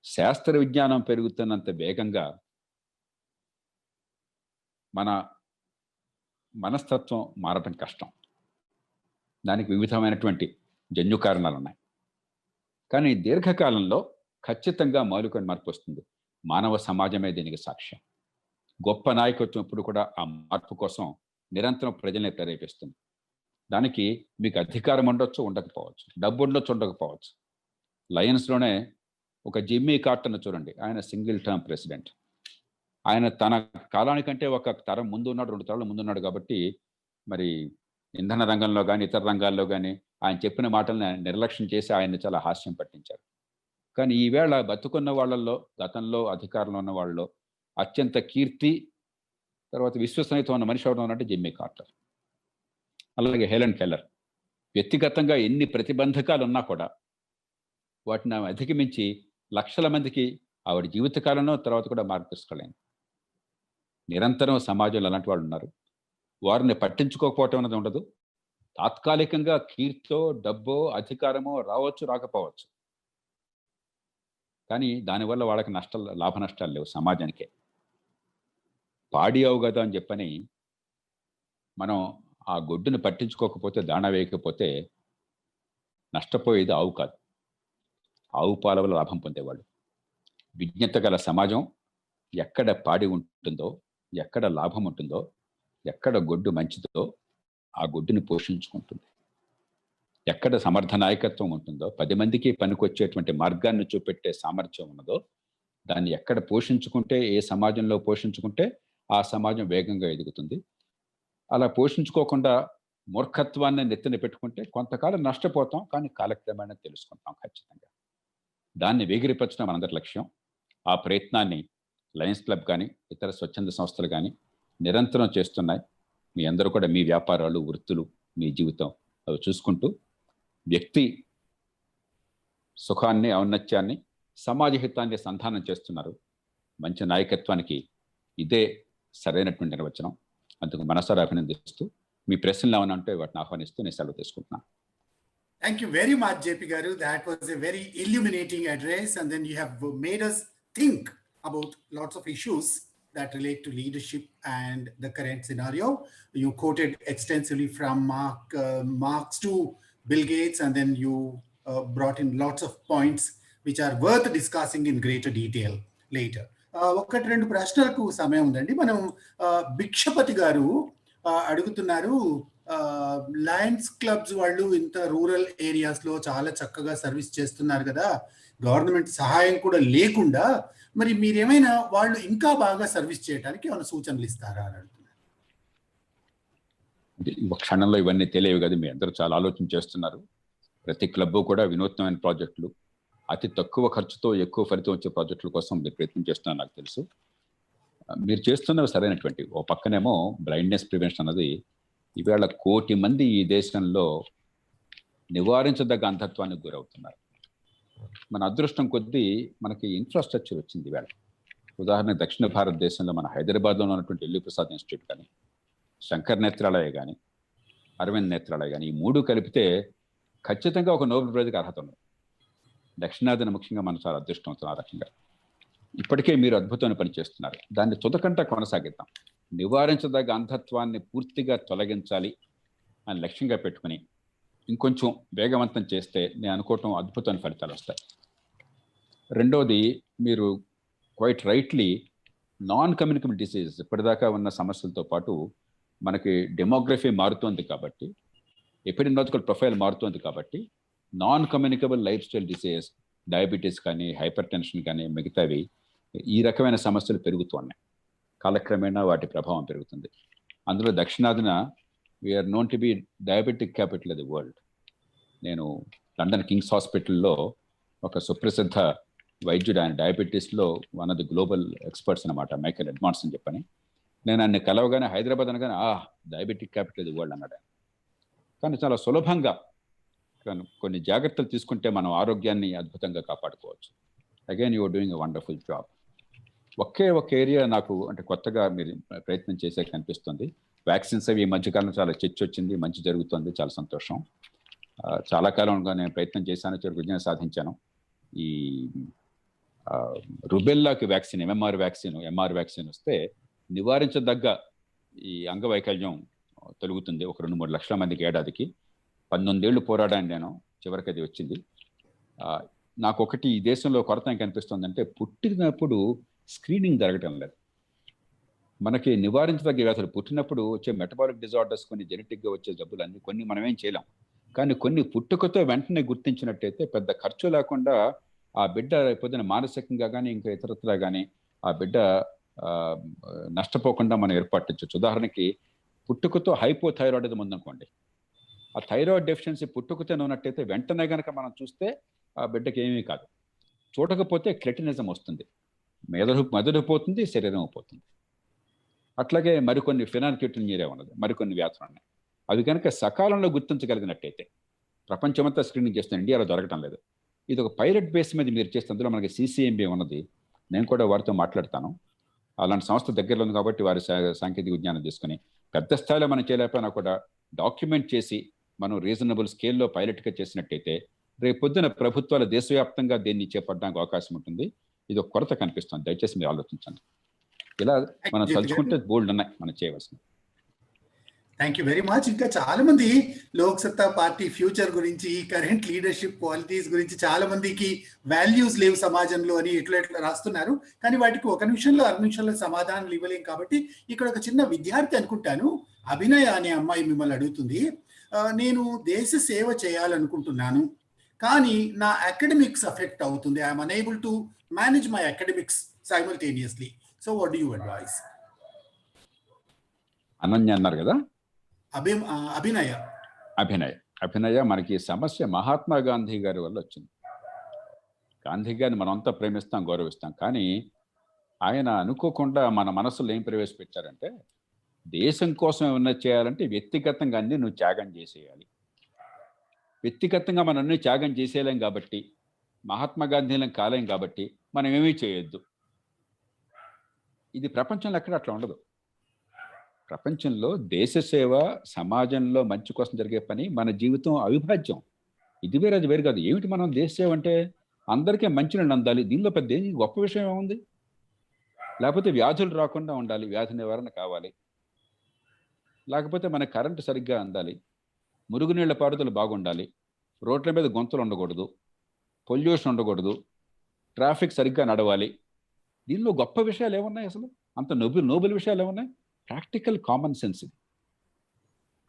శాస్త్ర విజ్ఞానం పెరుగుతున్నంత వేగంగా మన మనస్తత్వం మారటం కష్టం. దానికి వివిధమైనటువంటి జన్యు కారణాలు ఉన్నాయి. కానీ దీర్ఘకాలంలో ఖచ్చితంగా మౌలిక మార్పు వస్తుంది. మానవ సమాజమే దీనికి సాక్ష్యం. గొప్ప నాయకత్వం ఇప్పుడు కూడా ఆ మార్పు కోసం నిరంతరం ప్రజల్ని ప్రేరేపిస్తుంది. దానికి మీకు అధికారం ఉండొచ్చు, ఉండకపోవచ్చు, డబ్బు ఉండొచ్చు, ఉండకపోవచ్చు. లయన్స్లోనే ఒక జిమ్మీ కార్టర్ను చూడండి. ఆయన సింగిల్ టర్మ్ ప్రెసిడెంట్. ఆయన తన కాలానికంటే ఒక తరం ముందు ఉన్నాడు, 2 తరాలు ముందున్నాడు. కాబట్టి మరి ఇంధన రంగంలో కానీ ఇతర రంగాల్లో కానీ ఆయన చెప్పిన మాటల్ని నిర్లక్ష్యం చేసి ఆయన్ని చాలా హాస్యం పట్టించారు. కానీ ఈవేళ బతుకున్న వాళ్ళల్లో, గతంలో అధికారంలో ఉన్న వాళ్ళలో అత్యంత కీర్తి తర్వాత విశ్వసనీయత ఉన్న మనిషి ఎవరు అంటే జిమ్మీ కార్టర్. అలాగే హెలెన్ కెల్లర్. వ్యక్తిగతంగా ఎన్ని ప్రతిబంధకాలు ఉన్నా కూడా వాటిని ఆమె అధిగమించి లక్షల మందికి ఆవిడ జీవితకాలంలో తర్వాత కూడా మార్గదర్శకులైంది. నిరంతరం సమాజంలో అలాంటి వాళ్ళు ఉన్నారు. వారిని పట్టించుకోకపోవటం అనేది ఉండదు. తాత్కాలికంగా కీర్తో, డబ్బో, అధికారమో రావచ్చు, రాకపోవచ్చు. కానీ దానివల్ల వాళ్ళకి లాభ నష్టాలు లేవు సమాజానికే. పాడి అవు కదా అని చెప్పని మనం ఆ గొడ్డును పట్టించుకోకపోతే, దాణా వేయకపోతే నష్టపోయేది ఆవు కాదు, ఆవు పాల వల్ల లాభం పొందేవాళ్ళు. విజ్ఞత గల సమాజం ఎక్కడ పాడి ఉంటుందో, ఎక్కడ లాభం ఉంటుందో, ఎక్కడ గొడ్డు మంచిదో ఆ గొడ్డుని పోషించుకుంటుంది. ఎక్కడ సమర్థ నాయకత్వం ఉంటుందో, 10 మందికి పనికొచ్చేటువంటి మార్గాన్ని చూపెట్టే సామర్థ్యం ఉన్నదో దాన్ని ఎక్కడ పోషించుకుంటే, ఏ సమాజంలో పోషించుకుంటే ఆ సమాజం వేగంగా ఎదుగుతుంది. అలా పోషించుకోకుండా మూర్ఖత్వాన్ని నెత్తిన పెట్టుకుంటే కొంతకాలం నష్టపోతాం, కానీ కాలక్రమేణా తెలుసుకుంటాం ఖచ్చితంగా. దాన్ని వేగిరిపరచడం మనందరి లక్ష్యం. ఆ ప్రయత్నాన్ని లయన్స్ క్లబ్ కానీ ఇతర స్వచ్ఛంద సంస్థలు కానీ నిరంతరం చేస్తున్నాయి. మీ అందరూ కూడా మీ వ్యాపారాలు, వృత్తులు, మీ జీవితం అవి చూసుకుంటూ వ్యక్తి సుఖాన్ని, ఔన్నత్యాన్ని, సమాజ హితాన్ని సంధానం చేస్తున్నారు. మంచి నాయకత్వానికి ఇదే సరైనటువంటి నిర్వచనం. అందుకు మనసారా అభినందిస్తూ మీ ప్రశ్నలు ఏమైనా ఉంటే వాటిని ఆహ్వానిస్తూ నేను సెలవు తీసుకుంటున్నాను. Thank you very much, JP Garu. That was a very illuminating address, and then you have made us think about lots of issues that relate to leadership and the current scenario. You quoted extensively from Marx to Bill Gates, and then you brought in lots of points which are worth discussing in greater detail later. ఒకటి రెండు ప్రశ్నలకు సమయం ఉందండి. మనం భిక్షపతి గారు అడుగుతున్నారు, Lions clubs వాళ్ళు ఇంత రూరల్ ఏరియాస్లో చాలా చక్కగా సర్వీస్ చేస్తున్నారు కదా, గవర్నమెంట్ సహాయం కూడా లేకుండా, మరి మీరేమైనా వాళ్ళు ఇంకా బాగా సర్వీస్ చేయడానికి ఏమైనా సూచనలు ఇస్తారా అని అడుగుతున్నారు. ఒక క్షణంలో ఇవన్నీ తెలియవు కదా, మీ అందరూ చాలా ఆలోచన చేస్తున్నారు. ప్రతి క్లబ్ కూడా వినూత్నమైన ప్రాజెక్టులు, అతి తక్కువ ఖర్చుతో ఎక్కువ ఫలితం వచ్చే ప్రాజెక్టుల కోసం మీరు ప్రయత్నం చేస్తున్నారు నాకు తెలుసు. మీరు చేస్తున్నవి సరైనటువంటి. ఓ పక్కనేమో బ్లైండ్నెస్ ప్రివెన్షన్ అన్నది ఈవేళ 1 కోటి మంది ఈ దేశంలో నివారించదగ్గ అంధత్వానికి గురవుతున్నారు. మన అదృష్టం కొద్దీ మనకి ఇన్ఫ్రాస్ట్రక్చర్ వచ్చింది ఈవేళ. ఉదాహరణకు దక్షిణ భారతదేశంలో మన హైదరాబాద్లో ఉన్నటువంటి ఎల్వి ప్రసాద్ ఇన్స్టిట్యూట్ కానీ, శంకర్ నేత్రాలయ కానీ, అరవింద్ నేత్రాలయ కానీ, ఈ 3 కలిపితే ఖచ్చితంగా ఒక నోబెల్ ప్రైజ్కి అర్హత ఉంది. దక్షిణాదిన ముఖ్యంగా మనం చాలా అదృష్టం అవుతున్నాం ఆ రకంగా. ఇప్పటికే మీరు అద్భుతమైన పని చేస్తున్నారు. దాన్ని తుదకంటా కొనసాగిద్దాం. నివారించదగ్గ అంధత్వాన్ని పూర్తిగా తొలగించాలి అని లక్ష్యంగా పెట్టుకుని ఇంకొంచెం వేగవంతం చేస్తే నేను అనుకోవటం అద్భుతమైన ఫలితాలు వస్తాయి. రెండోది, మీరు quite rightly non communicable diseases ఇప్పటిదాకా ఉన్న సమస్యలతో పాటు మనకి డెమోగ్రఫీ మారుతోంది కాబట్టి, ఎపిడెమియాలజికల్ ప్రొఫైల్ మారుతోంది కాబట్టి, non communicable life style diseases, diabetes కానీ, హైపర్ టెన్షన్ కానీ, మిగతావి ఈ రకమైన సమస్యలు పెరుగుతున్నాయి. కాలక్రమేణా వాటి ప్రభావం పెరుగుతుంది. అందులో దక్షిణాదిన we are known to be diabetic capital of the world. నేను లండన్ కింగ్స్ హాస్పిటల్లో ఒక సుప్రసిద్ధ వైద్యుడు, ఆయన డయాబెటీస్లో one of the global experts అనమాట, మైకేల్ ఎడ్మాండ్స్ అని చెప్పని. నేను ఆయన కలవగానే హైదరాబాద్ అనగానే diabetic capital of the world అన్నాడు. కానీ చాలా సులభంగా కొన్ని జాగ్రత్తలు తీసుకుంటే మనం ఆరోగ్యాన్ని అద్భుతంగా కాపాడుకోవచ్చు. Again you are doing a wonderful job. ఒక ఏరియా నాకు అంటే కొత్తగా మీరు ప్రయత్నం చేసే కనిపిస్తుంది. వ్యాక్సిన్స్ అవి ఈ మధ్యకాలంలో చాలా చర్చ వచ్చింది, మంచి జరుగుతుంది, చాలా సంతోషం. చాలా కాలంగా నేను ప్రయత్నం చేశాను, చివరికి విజయం సాధించాను. ఈ రుబెల్లాకి వ్యాక్సిన్, ఎంఆర్ వ్యాక్సిన్ వస్తే నివారించదగ్గ ఈ అంగవైకల్యం తొలుగుతుంది. ఒక 2-3 లక్షల మందికి ఏడాదికి. 19 ఏళ్ళు పోరాడాను నేను, చివరికి అది వచ్చింది. నాకు ఒకటి ఈ దేశంలో కొరత ఏం కనిపిస్తుందంటే, పుట్టినప్పుడు స్క్రీనింగ్ జరగటం లేదు. మనకి నివారించదగ్గ వ్యాధులు, పుట్టినప్పుడు వచ్చే మెటబాలిక్ డిజార్డర్స్, కొన్ని జెనెటిక్గా వచ్చే జబ్బులు అన్ని కొన్ని మనమేం చేయలేం. కానీ కొన్ని పుట్టుకతో వెంటనే గుర్తించినట్టయితే పెద్ద ఖర్చు లేకుండా ఆ బిడ్డ పొద్దున మానసికంగా కానీ ఇంకా ఇతరత్రా కానీ ఆ బిడ్డ నష్టపోకుండా మనం ఏర్పాటించవచ్చు. ఉదాహరణకి పుట్టుకతో హైపోథైరాయిడిజం ఉందనుకోండి, ఆ థైరాయిడ్ డెఫిషియన్సీ పుట్టుకతో ఉన్నట్టయితే వెంటనే కనుక మనం చూస్తే ఆ బిడ్డకి ఏమీ కాదు. చూడకపోతే క్రెటినిజం వస్తుంది, మెదడు పోతుంది, శరీరం పోతుంది. అట్లాగే మరికొన్ని ఫినాల్క్యూటినియా ఉన్నది, మరికొన్ని వ్యాధులు ఉన్నాయి. అవి కనుక సకాలంలో గుర్తించగలిగినట్టయితే, ప్రపంచమంతా స్క్రీనింగ్ చేస్తున్న ఇండియాలో దొరకటం లేదు. ఇది ఒక పైలట్ బేస్ మీద మీరు చేస్తే, అందులో మనకి CCMB ఉన్నది, నేను కూడా వారితో మాట్లాడతాను. అలాంటి సంస్థ దగ్గరలో ఉంది కాబట్టి వారి సాంకేతిక విజ్ఞానం తీసుకుని పెద్ద స్థాయిలో మనం చేయలేకపోయినా కూడా డాక్యుమెంట్ చేసి మనం రీజనబుల్ స్కేల్లో పైలట్గా చేసినట్టయితే రేపు పొద్దున ప్రభుత్వాలు దేశవ్యాప్తంగా దీన్ని చేపట్టడానికి అవకాశం ఉంటుంది. ఇది ఒక కొరత కనిపిస్తుంది. దయచేసి మీరు ఆలోచించండి. ఇలా మనం తలుచుకుంటే బోల్డ్ ఉన్నాయి మనం చేయవలసింది. Thank you very much. ఇంకా చాలా మంది లోక్ సత్తా పార్టీ ఫ్యూచర్ గురించి, కరెంట్ లీడర్షిప్ క్వాలిటీస్ గురించి చాలా మందికి వాల్యూస్ లేవు సమాజంలో అని ఇట్లా రాస్తున్నారు. కానీ వాటికి 1 నిమిషంలో 6 నిమిషాల్లో సమాధానాలు ఇవ్వలేం. కాబట్టి ఇక్కడ ఒక చిన్న విద్యార్థి అనుకుంటాను, అభినయ అనే అమ్మాయి మిమ్మల్ని అడుగుతుంది, నేను దేశ సేవ చేయాలనుకుంటున్నాను, కానీ నా అకాడమిక్స్ అఫెక్ట్ అవుతుంది. I'm unable to manage my academics simultaneously. So what do you advice? Ananya అన్నారు కదా, అభినయ మనకి సమస్య మహాత్మా గాంధీ గారి వల్ల వచ్చింది. గాంధీ గారిని మనం అంతా ప్రేమిస్తాం, గౌరవిస్తాం. కానీ ఆయన అనుకోకుండా మన మనసులో ఏం ప్రవేశపెట్టారంటే, దేశం కోసం ఏమన్నా చేయాలంటే వ్యక్తిగతంగా అన్ని నువ్వు త్యాగం చేసేయాలి. వ్యక్తిగతంగా మనం అన్ని త్యాగం చేసేయలేం కాబట్టి, మహాత్మా గాంధీలం కాలేం కాబట్టి మనం ఏమీ చేయొద్దు. ఇది ప్రపంచంలో ఎక్కడ అట్లా ఉండదు. ప్రపంచంలో దేశ సేవ, సమాజంలో మంచి కోసం జరిగే పని మన జీవితం అవిభాజ్యం. ఇది వేరే, అది వేరు కాదు. ఏమిటి మనం దేశ సేవ అంటే అందరికీ మంచినీళ్ళు అందాలి, దీనిలో పెద్ద గొప్ప విషయం ఏముంది? లేకపోతే వ్యాధులు రాకుండా ఉండాలి, వ్యాధి నివారణ కావాలి. లేకపోతే మన కరెంటు సరిగ్గా అందాలి, మురుగునీళ్ల పారుదల బాగుండాలి, రోడ్ల మీద గొంతులు ఉండకూడదు, పొల్యూషన్ ఉండకూడదు, ట్రాఫిక్ సరిగ్గా నడవాలి. దీనిలో గొప్ప విషయాలు ఏమున్నాయి? అసలు అంత నోబెల్ విషయాలు ఏమున్నాయి? ప్రాక్టికల్ కామన్ సెన్స్ ఇది.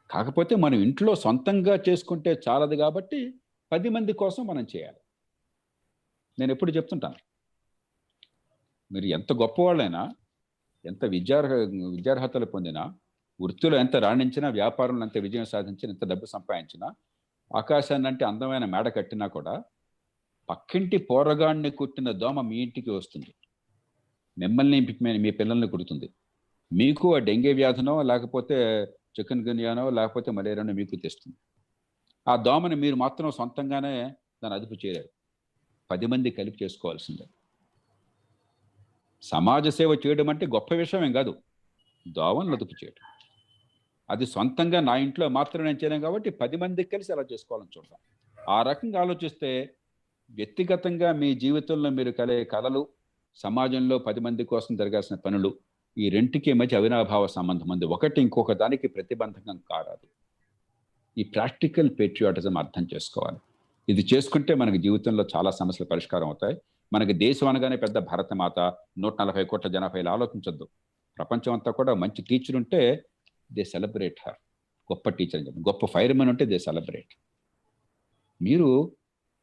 కాకపోతే మనం ఇంట్లో సొంతంగా చేసుకుంటే చాలదు కాబట్టి 10 మంది కోసం మనం చేయాలి. నేను ఎప్పుడు చెప్తుంటాను, మీరు ఎంత గొప్పవాళ్ళైనా, ఎంత విద్యార్హతలు పొందినా, వృత్తిలో ఎంత రాణించినా, వ్యాపారంలో ఎంత విజయం సాధించినా, ఎంత డబ్బు సంపాదించినా, ఆకాశాన్ని అంటే అందమైన మేడ కట్టినా కూడా పక్కింటి పోరగాడిని కుట్టిన దోమ మీ ఇంటికి వస్తుంది, మిమ్మల్ని మీ పిల్లల్ని కుడుతుంది. మీకు ఆ డెంగీ వ్యాధనో లేకపోతే చికెన్ గున్యానో లేకపోతే మలేరియానో మీకు తెస్తుంది. ఆ దోమని మీరు మాత్రం సొంతంగానే దాన్ని అదుపు చేయలేరు, 10 మంది కలిపి చేసుకోవాల్సిందే. సమాజ సేవ చేయడం అంటే గొప్ప విషయం ఏం కాదు, దోమను అదుపు చేయడం. అది సొంతంగా నా ఇంట్లో మాత్రం నేను చేయలేం కాబట్టి 10 మందికి కలిసి అలా చేసుకోవాలని చూద్దాం. ఆ రకంగా ఆలోచిస్తే వ్యక్తిగతంగా మీ జీవితంలో మీరు కలిగే కలలు, సమాజంలో 10 మంది కోసం జరగాల్సిన పనులు, ఈ రెంటికి మధ్య అవినాభావ సంబంధం ఉంది. ఒకటి ఇంకొక దానికి ప్రతిబంధకం కారాదు. ఈ ప్రాక్టికల్ పేట్రియాటిజం అర్థం చేసుకోవాలి. ఇది చేసుకుంటే మనకి జీవితంలో చాలా సమస్యలు పరిష్కారం అవుతాయి. మనకి దేశం అనగానే పెద్ద భారతమాత, 140 కోట్ల జనాభా ఇలా ఆలోచించొద్దు. ప్రపంచం అంతా కూడా మంచి టీచర్ ఉంటే దే సెలబ్రేట్ హర్, గొప్ప టీచర్ అని చెప్పి. గొప్ప ఫైర్మెన్ ఉంటే దే సెలబ్రేట్. మీరు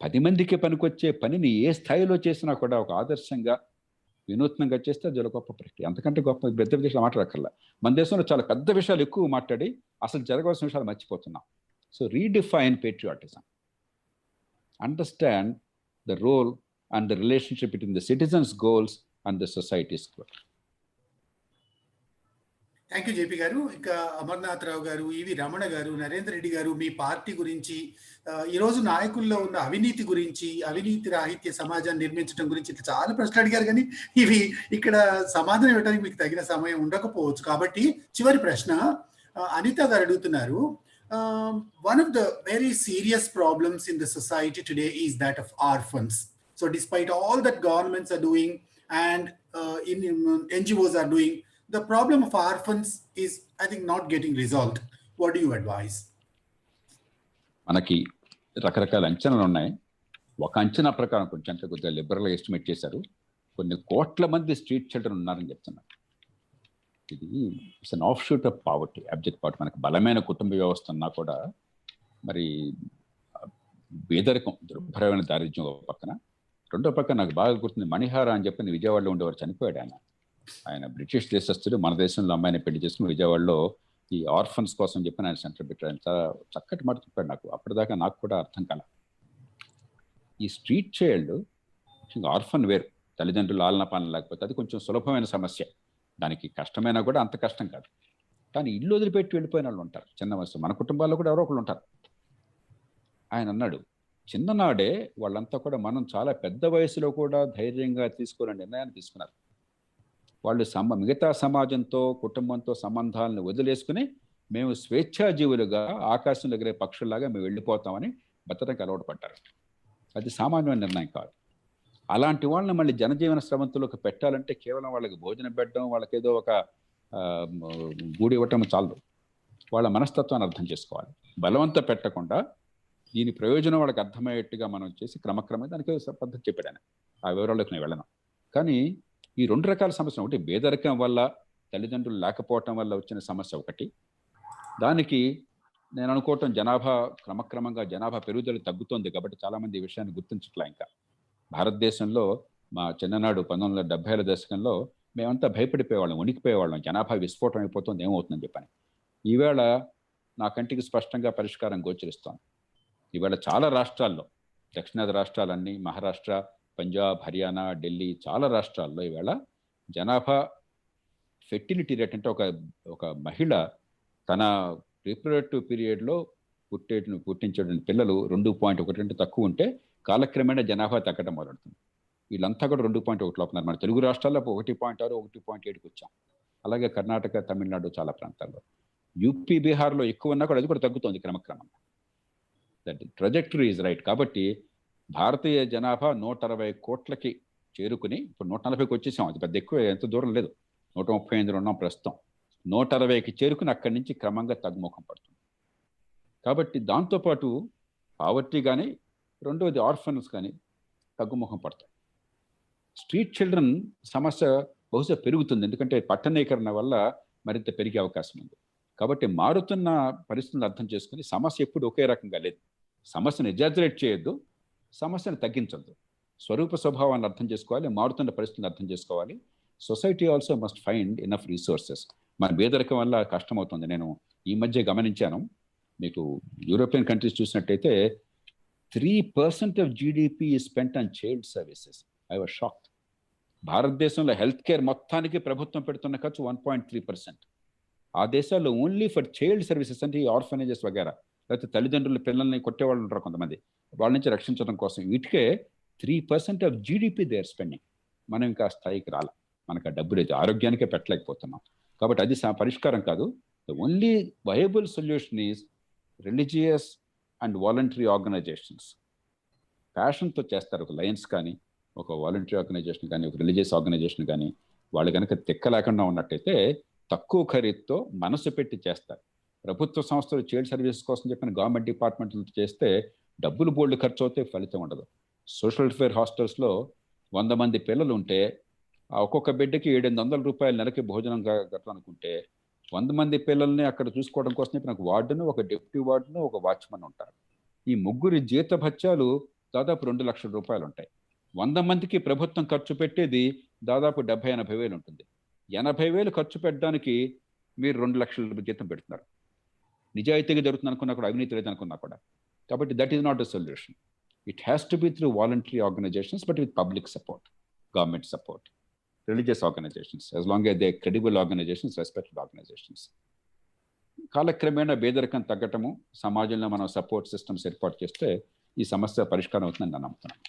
10 మందికి పనికొచ్చే పనిని ఏ స్థాయిలో చేసినా కూడా ఒక ఆదర్శంగా వినూత్నంగా చేస్తే అది గొప్ప ప్రక్రియ. అంతకంటే గొప్ప పెద్ద విషయాలు మాట్లాడక్కర్లా. మన దేశంలో చాలా పెద్ద విషయాలు ఎక్కువ మాట్లాడి అసలు జరగవలసిన విషయాలు మర్చిపోతున్నాం. So redefine patriotism, understand the role and the relationship between the citizens goals and the society's goal. Thank you JP garu. ఇంకా అమర్నాథ్ రావు గారు, ఈవి రమణ గారు, నరేందర్ రెడ్డి గారు మీ పార్టీ గురించి, ఈరోజు నాయకుల్లో ఉన్న అవినీతి గురించి, అవినీతి రాహిత్య సమాజాన్ని నిర్మించడం గురించి ఇట్లా చాలా ప్రశ్నలు అడిగారు. కానీ ఇవి ఇక్కడ సమాధానం ఇవ్వడానికి మీకు తగిన సమయం ఉండకపోవచ్చు. కాబట్టి చివరి ప్రశ్న అనిత గారు అడుగుతున్నారు, one of the very serious problems in the society today is that of orphans. So despite all that governments are doing and NGOs are doing, the problem of orphans is, I think, not getting resolved. What do you advise? మనకి రకరకాల అంచనాలు ఉన్నాయి. ఒక అంచనా ప్రకారం కొంచెం అంటే కొద్దిగా లిబరల్గా ఎస్టిమేట్ చేశారు, కొన్ని కోట్ల మంది స్ట్రీట్ చిల్డ్రన్ ఉన్నారని చెప్తున్నారు. ఇది it's an off shoot of poverty, object poverty. మనకు బలమైన కుటుంబ వ్యవస్థ ఉన్నా కూడా మరి పేదరికం, దుర్భరమైన దారిద్ర్యం ఒక పక్కన, రెండో పక్కన నాకు బాగా గుర్తుంది మణిహార అని చెప్పి విజయవాడలో ఉండేవారు, చనిపోయాడు ఆయన. ఆయన బ్రిటిష్ దేశస్తుడు, మన దేశంలో అమ్మాయిని పెళ్లి చేసుకుని విజయవాడలో ఈ ఆర్ఫన్స్ కోసం చెప్పి ఆయన సెంటర్ పెట్టాడు. ఆయన చాలా చక్కటి మాట చెప్పాడు. నాకు అప్పటిదాకా నాకు కూడా అర్థం కాల. ఈ స్ట్రీట్ చైల్డ్ ఆర్ఫన్ వేరు, తల్లిదండ్రులు ఆలన పాలన లేకపోతే అది కొంచెం సులభమైన సమస్య, దానికి కష్టమైనా కూడా అంత కష్టం కాదు. కానీ ఇల్లు వదిలిపెట్టి వెళ్ళిపోయిన వాళ్ళు ఉంటారు చిన్న వయసు, మన కుటుంబాల్లో కూడా ఎవరో ఒకళ్ళు ఉంటారు. ఆయన అన్నాడు చిన్ననాడే వాళ్ళంతా కూడా మనం చాలా పెద్ద వయసులో కూడా ధైర్యంగా తీసుకునే నిర్ణయాన్ని తీసుకున్నారు. వాళ్ళు మిగతా సమాజంతో కుటుంబంతో సంబంధాలను వదిలేసుకుని మేము స్వేచ్ఛాజీవులుగా ఆకాశంలో ఎగిరే పక్షుల్లాగా మేము వెళ్ళిపోతామని బతకడానికి అలవాటు పడ్డారు. అది సామాన్యమైన నిర్ణయం కాదు. అలాంటి వాళ్ళని మళ్ళీ జనజీవన స్రవంతులకు పెట్టాలంటే కేవలం వాళ్ళకి భోజనం పెట్టడం, వాళ్ళకి ఏదో ఒక గూడి ఇవ్వటం చాలదు. వాళ్ళ మనస్తత్వాన్ని అర్థం చేసుకోవాలి. బలవంత పెట్టకుండా దీని ప్రయోజనం వాళ్ళకి అర్థమయ్యేట్టుగా మనం చేసి క్రమక్రమంగా దానికి పద్ధతి చెప్పాను. ఆ వివరాలకు నేను వెళ్ళను. కానీ ఈ రెండు రకాల సమస్యలు, ఒకటి పేదరికం వల్ల తల్లిదండ్రులు లేకపోవటం వల్ల వచ్చిన సమస్య ఒకటి, దానికి నేను అనుకోవటం క్రమక్రమంగా జనాభా పెరుగుదల తగ్గుతోంది కాబట్టి చాలామంది ఈ విషయాన్ని గుర్తించట్లా. ఇంకా భారతదేశంలో మా చిన్ననాడు 1970ల దశకంలో మేమంతా భయపడిపోయేవాళ్ళం, వణికిపోయేవాళ్ళం, జనాభా విస్ఫోటం అయిపోతుంది, ఏమవుతుందని చెప్పని. ఈవేళ నా కంటికి స్పష్టంగా పరిష్కారం గోచరిస్తోంది. ఈవేళ చాలా రాష్ట్రాల్లో, దక్షిణాది రాష్ట్రాలన్నీ, మహారాష్ట్ర, పంజాబ్, హర్యానా, ఢిల్లీ, చాలా రాష్ట్రాల్లో ఈవేళ జనాభా ఫెర్టిలిటీ రేట్ అంటే ఒక మహిళ తన రిప్రొడక్టివ్ పీరియడ్లో పుట్టించే పిల్లలు 2.1 తక్కువ ఉంటే కాలక్రమేణా జనాభా తగ్గడం మొదలవుతుంది. వీళ్ళంతా కూడా 2.1 లోపున్నారు. మన తెలుగు రాష్ట్రాల్లో 1.6, 1.7కి వచ్చాం. అలాగే కర్ణాటక, తమిళనాడు చాలా ప్రాంతాల్లో, యూపీ, బీహార్లో ఎక్కువ ఉన్నా కూడా అది కూడా తగ్గుతుంది క్రమక్రమంగా. That trajectory is right. కాబట్టి భారతీయ జనాభా 160 కోట్లకి చేరుకుని ఇప్పుడు 140కి వచ్చేసాం. అది పెద్ద ఎక్కువ, ఎంత దూరం లేదు. 135 ఉన్నాం ప్రస్తుతం. 160కి చేరుకుని అక్కడి నుంచి క్రమంగా తగ్గుముఖం పడుతుంది. కాబట్టి దాంతోపాటు పావర్టీ కానీ, రెండవది ఆర్ఫన్స్ కానీ తగ్గుముఖం పడతాయి. స్ట్రీట్ చిల్డ్రన్ సమస్య బహుశా పెరుగుతుంది, ఎందుకంటే పట్టణీకరణ వల్ల మరింత పెరిగే అవకాశం ఉంది. కాబట్టి మారుతున్న పరిస్థితులను అర్థం చేసుకుని సమస్య ఎప్పుడు ఒకే రకంగా లేదు. సమస్యను ఎగ్జాజరేట్ చేయొద్దు, సమస్యను తగ్గించొద్దు. స్వరూప స్వభావాన్ని అర్థం చేసుకోవాలి, మారుతున్న పరిస్థితులను అర్థం చేసుకోవాలి. Society also must find enough resources. మన పేదరికం వల్ల కష్టమవుతుంది. నేను ఈ మధ్య గమనించాను, మీకు యూరోపియన్ కంట్రీస్ చూసినట్టయితే 3% of GDP is spent on child services. I was shocked. భారతదేశంలో హెల్త్ కేర్ మొత్తానికి ప్రభుత్వం పెడుతున్న ఖర్చు 1.3%. ఆ దేశాల్లో ఓన్లీ ఫర్ చైల్డ్ సర్వీసెస్, అంటే ఈ ఆర్ఫనేజెస్ వగేరా, లేకపోతే తల్లిదండ్రులు పిల్లల్ని కొట్టేవాళ్ళు ఉంటారు కొంతమంది, వాళ్ళ నుంచి రక్షించడం కోసం, వీటికే 3% of GDP they are spending. మనం ఇంకా ఆ స్థాయికి రాలి, మనకు ఆ డబ్బు లేదు, ఆరోగ్యానికే పెట్టలేకపోతున్నాం. కాబట్టి అది పరిష్కారం కాదు. The only viable solution is religious and voluntary organisations. ప్యాషన్తో చేస్తారు. ఒక లయన్స్ కానీ, ఒక వాలంటరీ ఆర్గనైజేషన్ కానీ, ఒక రిలీజియస్ ఆర్గనైజేషన్ కానీ, వాళ్ళు కనుక తిక్క లేకుండా ఉన్నట్టయితే తక్కువ ఖరీదుతో మనసు పెట్టి చేస్తారు. ప్రభుత్వ సంస్థలు చైల్డ్ సర్వీసెస్ కోసం చెప్పిన గవర్నమెంట్ డిపార్ట్మెంట్లతో చేస్తే డబ్బులు బోల్డ్ ఖర్చు అవుతే ఫలితం ఉండదు. సోషల్ వెల్ఫేర్ హాస్టల్స్లో 100 మంది పిల్లలు ఉంటే ఒక్కొక్క బిడ్డకి 700 రూపాయలు నెలకి భోజనం కట్టాలనుకుంటే 100 మంది పిల్లల్ని అక్కడ చూసుకోవడం కోసం చెప్పి నాకు వార్డును, ఒక డిప్యూటీ వార్డును, ఒక వాచ్మన్ ఉంటారు. ఈ ముగ్గురి జీతభత్యాలు దాదాపు 2 లక్షల రూపాయలు ఉంటాయి. 100 మందికి ప్రభుత్వం ఖర్చు పెట్టేది దాదాపు 70-80 వేలు ఉంటుంది. 80 వేలు ఖర్చు పెట్టడానికి మీరు 2 లక్షల జీతం పెడుతున్నారు. నిజాయితీగా జరుగుతుంది అనుకున్నా కూడా, అవినీతి లేదు అనుకున్నా కూడా. కాబట్టి that is not a solution. It has to be through voluntary organisations, but with public support, government support, religious organizations, as long as they are credible organizations, respected organizations. కాలక్రమేణా పేదరికం తగ్గటము, సమాజంలో మనం సపోర్ట్ సిస్టమ్స్ ఏర్పాటు చేస్తే ఈ సమస్య పరిష్కారం అవుతుందని నేను నమ్ముతున్నాను.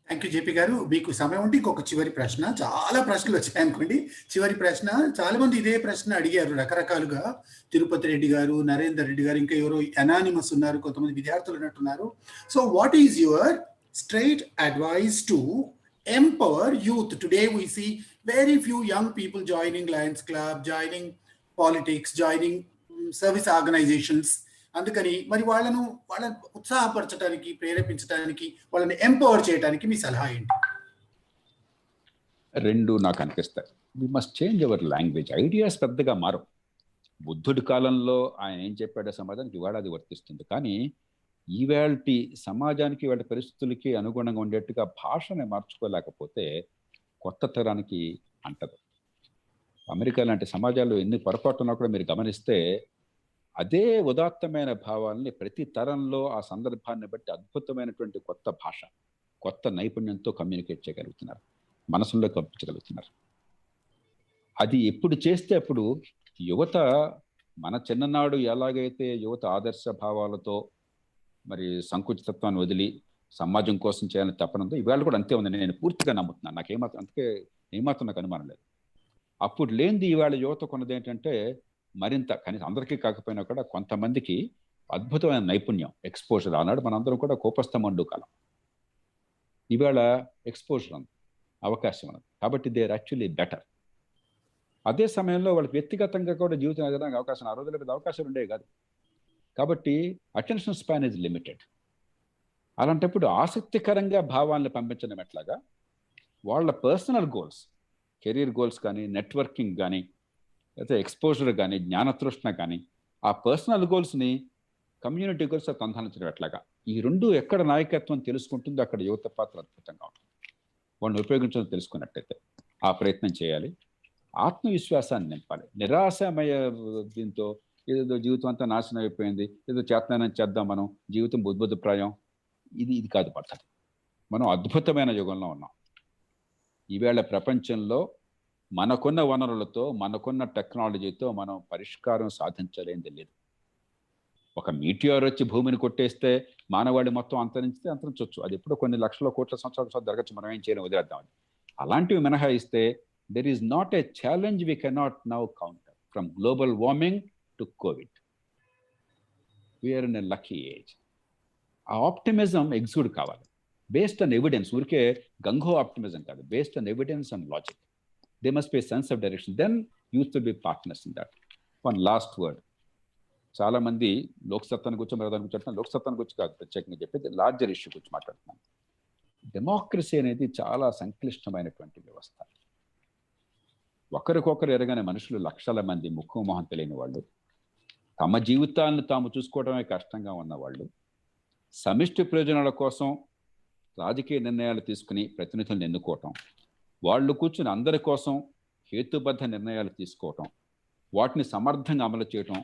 థ్యాంక్ యూ జేపీ గారు. మీకు సమయం ఉంటే ఇంకొక చివరి ప్రశ్న. చాలా ప్రశ్నలు వచ్చాయి అనుకోండి. చివరి ప్రశ్న, చాలా మంది ఇదే ప్రశ్న అడిగారు రకరకాలుగా. తిరుపతి రెడ్డి గారు, నరేందర్ రెడ్డి గారు, ఇంకా ఎవరో అనానిమస్ ఉన్నారు, కొంతమంది విద్యార్థులు ఉన్నట్టున్నారు. So what is your straight advice to empower youth. Today we see very few young people joining Lions Club, joining politics, joining service organizations. అందుకని మరి వాళ్ళని ఉత్సాహపరచడానికి, ప్రేరేపించడానికి, వాళ్ళని ఎంపవర్ చేయడానికి మీ సలహా ఏంటి? రెండు నాకు అనిపిస్తాయి. We must change our language. Ideas పెద్దగా మారవు. బుద్ధుడి కాలంలో ఆయన ఏం చెప్పాడో సమాజానికి ఇవాళ అది వర్తిస్తుంది. కానీ ఈవేళటి సమాజానికి వాళ్ళ పరిస్థితులకి అనుగుణంగా ఉండేట్టుగా భాషని మార్చుకోలేకపోతే కొత్త తరానికి అంటదు. అమెరికా లాంటి సమాజాల్లో ఎన్ని పొరపాటు ఉన్నా కూడా మీరు గమనిస్తే అదే ఉదాత్తమైన భావాల్ని ప్రతి తరంలో ఆ సందర్భాన్ని బట్టి అద్భుతమైనటువంటి కొత్త భాష, కొత్త నైపుణ్యంతో కమ్యూనికేట్ చేయగలుగుతున్నారు, మనసుల్లో పంపించగలుగుతున్నారు. అది ఎప్పుడు చేస్తే అప్పుడు యువత, మన చిన్ననాడు ఎలాగైతే యువత ఆదర్శ భావాలతో మరి సంకుచితత్వాన్ని వదిలి సమాజం కోసం చేయాలని తప్పనంతో ఇవాళ కూడా అంతే ఉంది. నేను పూర్తిగా నమ్ముతున్నాను. ఏమాత్రం నాకు అనుమానం లేదు. అప్పుడు లేనిది ఇవాళ యువత కొన్నది ఏంటంటే మరింత, కనీసం అందరికీ కాకపోయినా కూడా కొంతమందికి అద్భుతమైన నైపుణ్యం, ఎక్స్పోజర్. ఆనాడు మనందరం కూడా కోపస్థమండు కాలం, ఇవాళ ఎక్స్పోజర్ ఉంది, అవకాశం ఉన్నది. కాబట్టి దే ఆర్ యాక్చువల్లీ బెటర్. అదే సమయంలో వాళ్ళకి వ్యక్తిగతంగా కూడా జీవితం ఎదగడానికి అవకాశం, ఆ రోజుల పెద్ద అవకాశాలు ఉండేవి కాదు. కాబట్టి అటెన్షన్ స్పాన్ ఇస్ లిమిటెడ్. అలాంటప్పుడు ఆసక్తికరంగా భావాలను పంపించడం ఎట్లాగా, వాళ్ళ పర్సనల్ గోల్స్, కెరీర్ గోల్స్ కానీ, నెట్వర్కింగ్ కానీ, లేకపోతే ఎక్స్పోజర్ కానీ, జ్ఞానతృష్ణ కానీ, ఆ పర్సనల్ గోల్స్ని కమ్యూనిటీ గోల్స్ సంధానించడం ఎట్లాగా, ఈ రెండు ఎక్కడ నాయకత్వం తెలుసుకుంటుందో అక్కడ యువత పాత్ర అద్భుతంగా ఉంటుంది. వాళ్ళని ఉపయోగించడం తెలుసుకున్నట్టయితే ఆ ప్రయత్నం చేయాలి. ఆత్మవిశ్వాసాన్ని నింపాలి. నిరాశమయ దీంతో ఏదో జీవితం అంతా నాశనం అయిపోయింది, ఏదో చేతనాన్ని చేద్దాం, మనం జీవితం బుద్ధిప్రాయం, ఇది కాదు పద్ధతి. మనం అద్భుతమైన యుగంలో ఉన్నాం. ఈవేళ ప్రపంచంలో మనకున్న వనరులతో, మనకున్న టెక్నాలజీతో మనం పరిష్కారం సాధించలేనిది లేదు. ఒక మీటియోర్ వచ్చి భూమిని కొట్టేస్తే మానవాళి మొత్తం అంతరించవచ్చు. అది ఎప్పుడో కొన్ని లక్షల కోట్ల సంవత్సరాల జరగచ్చు, మనం ఏం చేయలేం, వదిలేద్దాం. అలాంటివి మినహాయిస్తే there is not a challenge we cannot now counter, from global warming to COVID. We are in a lucky age. ఆ ఆప్టిమిజం ఎగ్జిక్యూట్ కావాలి, బేస్డ్ ఆన్ ఎవిడెన్స్. ఊరికే గంగో ఆప్టిమిజం కాదు, based on evidence and logic. They must be sense of direction. Then youth will be partners in that. One last word. చాలా మంది లోక్సత్తాన్ని గురించి, మరొకదాని గురించి అంటున్నాను. లోక్సత్తాన్ని గురించి కాదు ప్రత్యేకంగా చెప్పేది, లార్జర్ ఇష్యూ గురించి మాట్లాడుతున్నాను. డెమోక్రసీ అనేది చాలా సంక్లిష్టమైనటువంటి వ్యవస్థ. ఒకరికొకరు ఎరగని మనుషులు, లక్షల మంది, ముక్కు మొహం తెలియని వాళ్ళు, తమ జీవితాలను తాము చూసుకోవడమే కష్టంగా ఉన్నవాళ్ళు, సమిష్టి ప్రయోజనాల కోసం రాజకీయ నిర్ణయాలు తీసుకుని ప్రతినిధులను ఎన్నుకోవటం, వాళ్ళు కూర్చుని అందరి కోసం హేతుబద్ధ నిర్ణయాలు తీసుకోవటం, వాటిని సమర్థంగా అమలు చేయటం,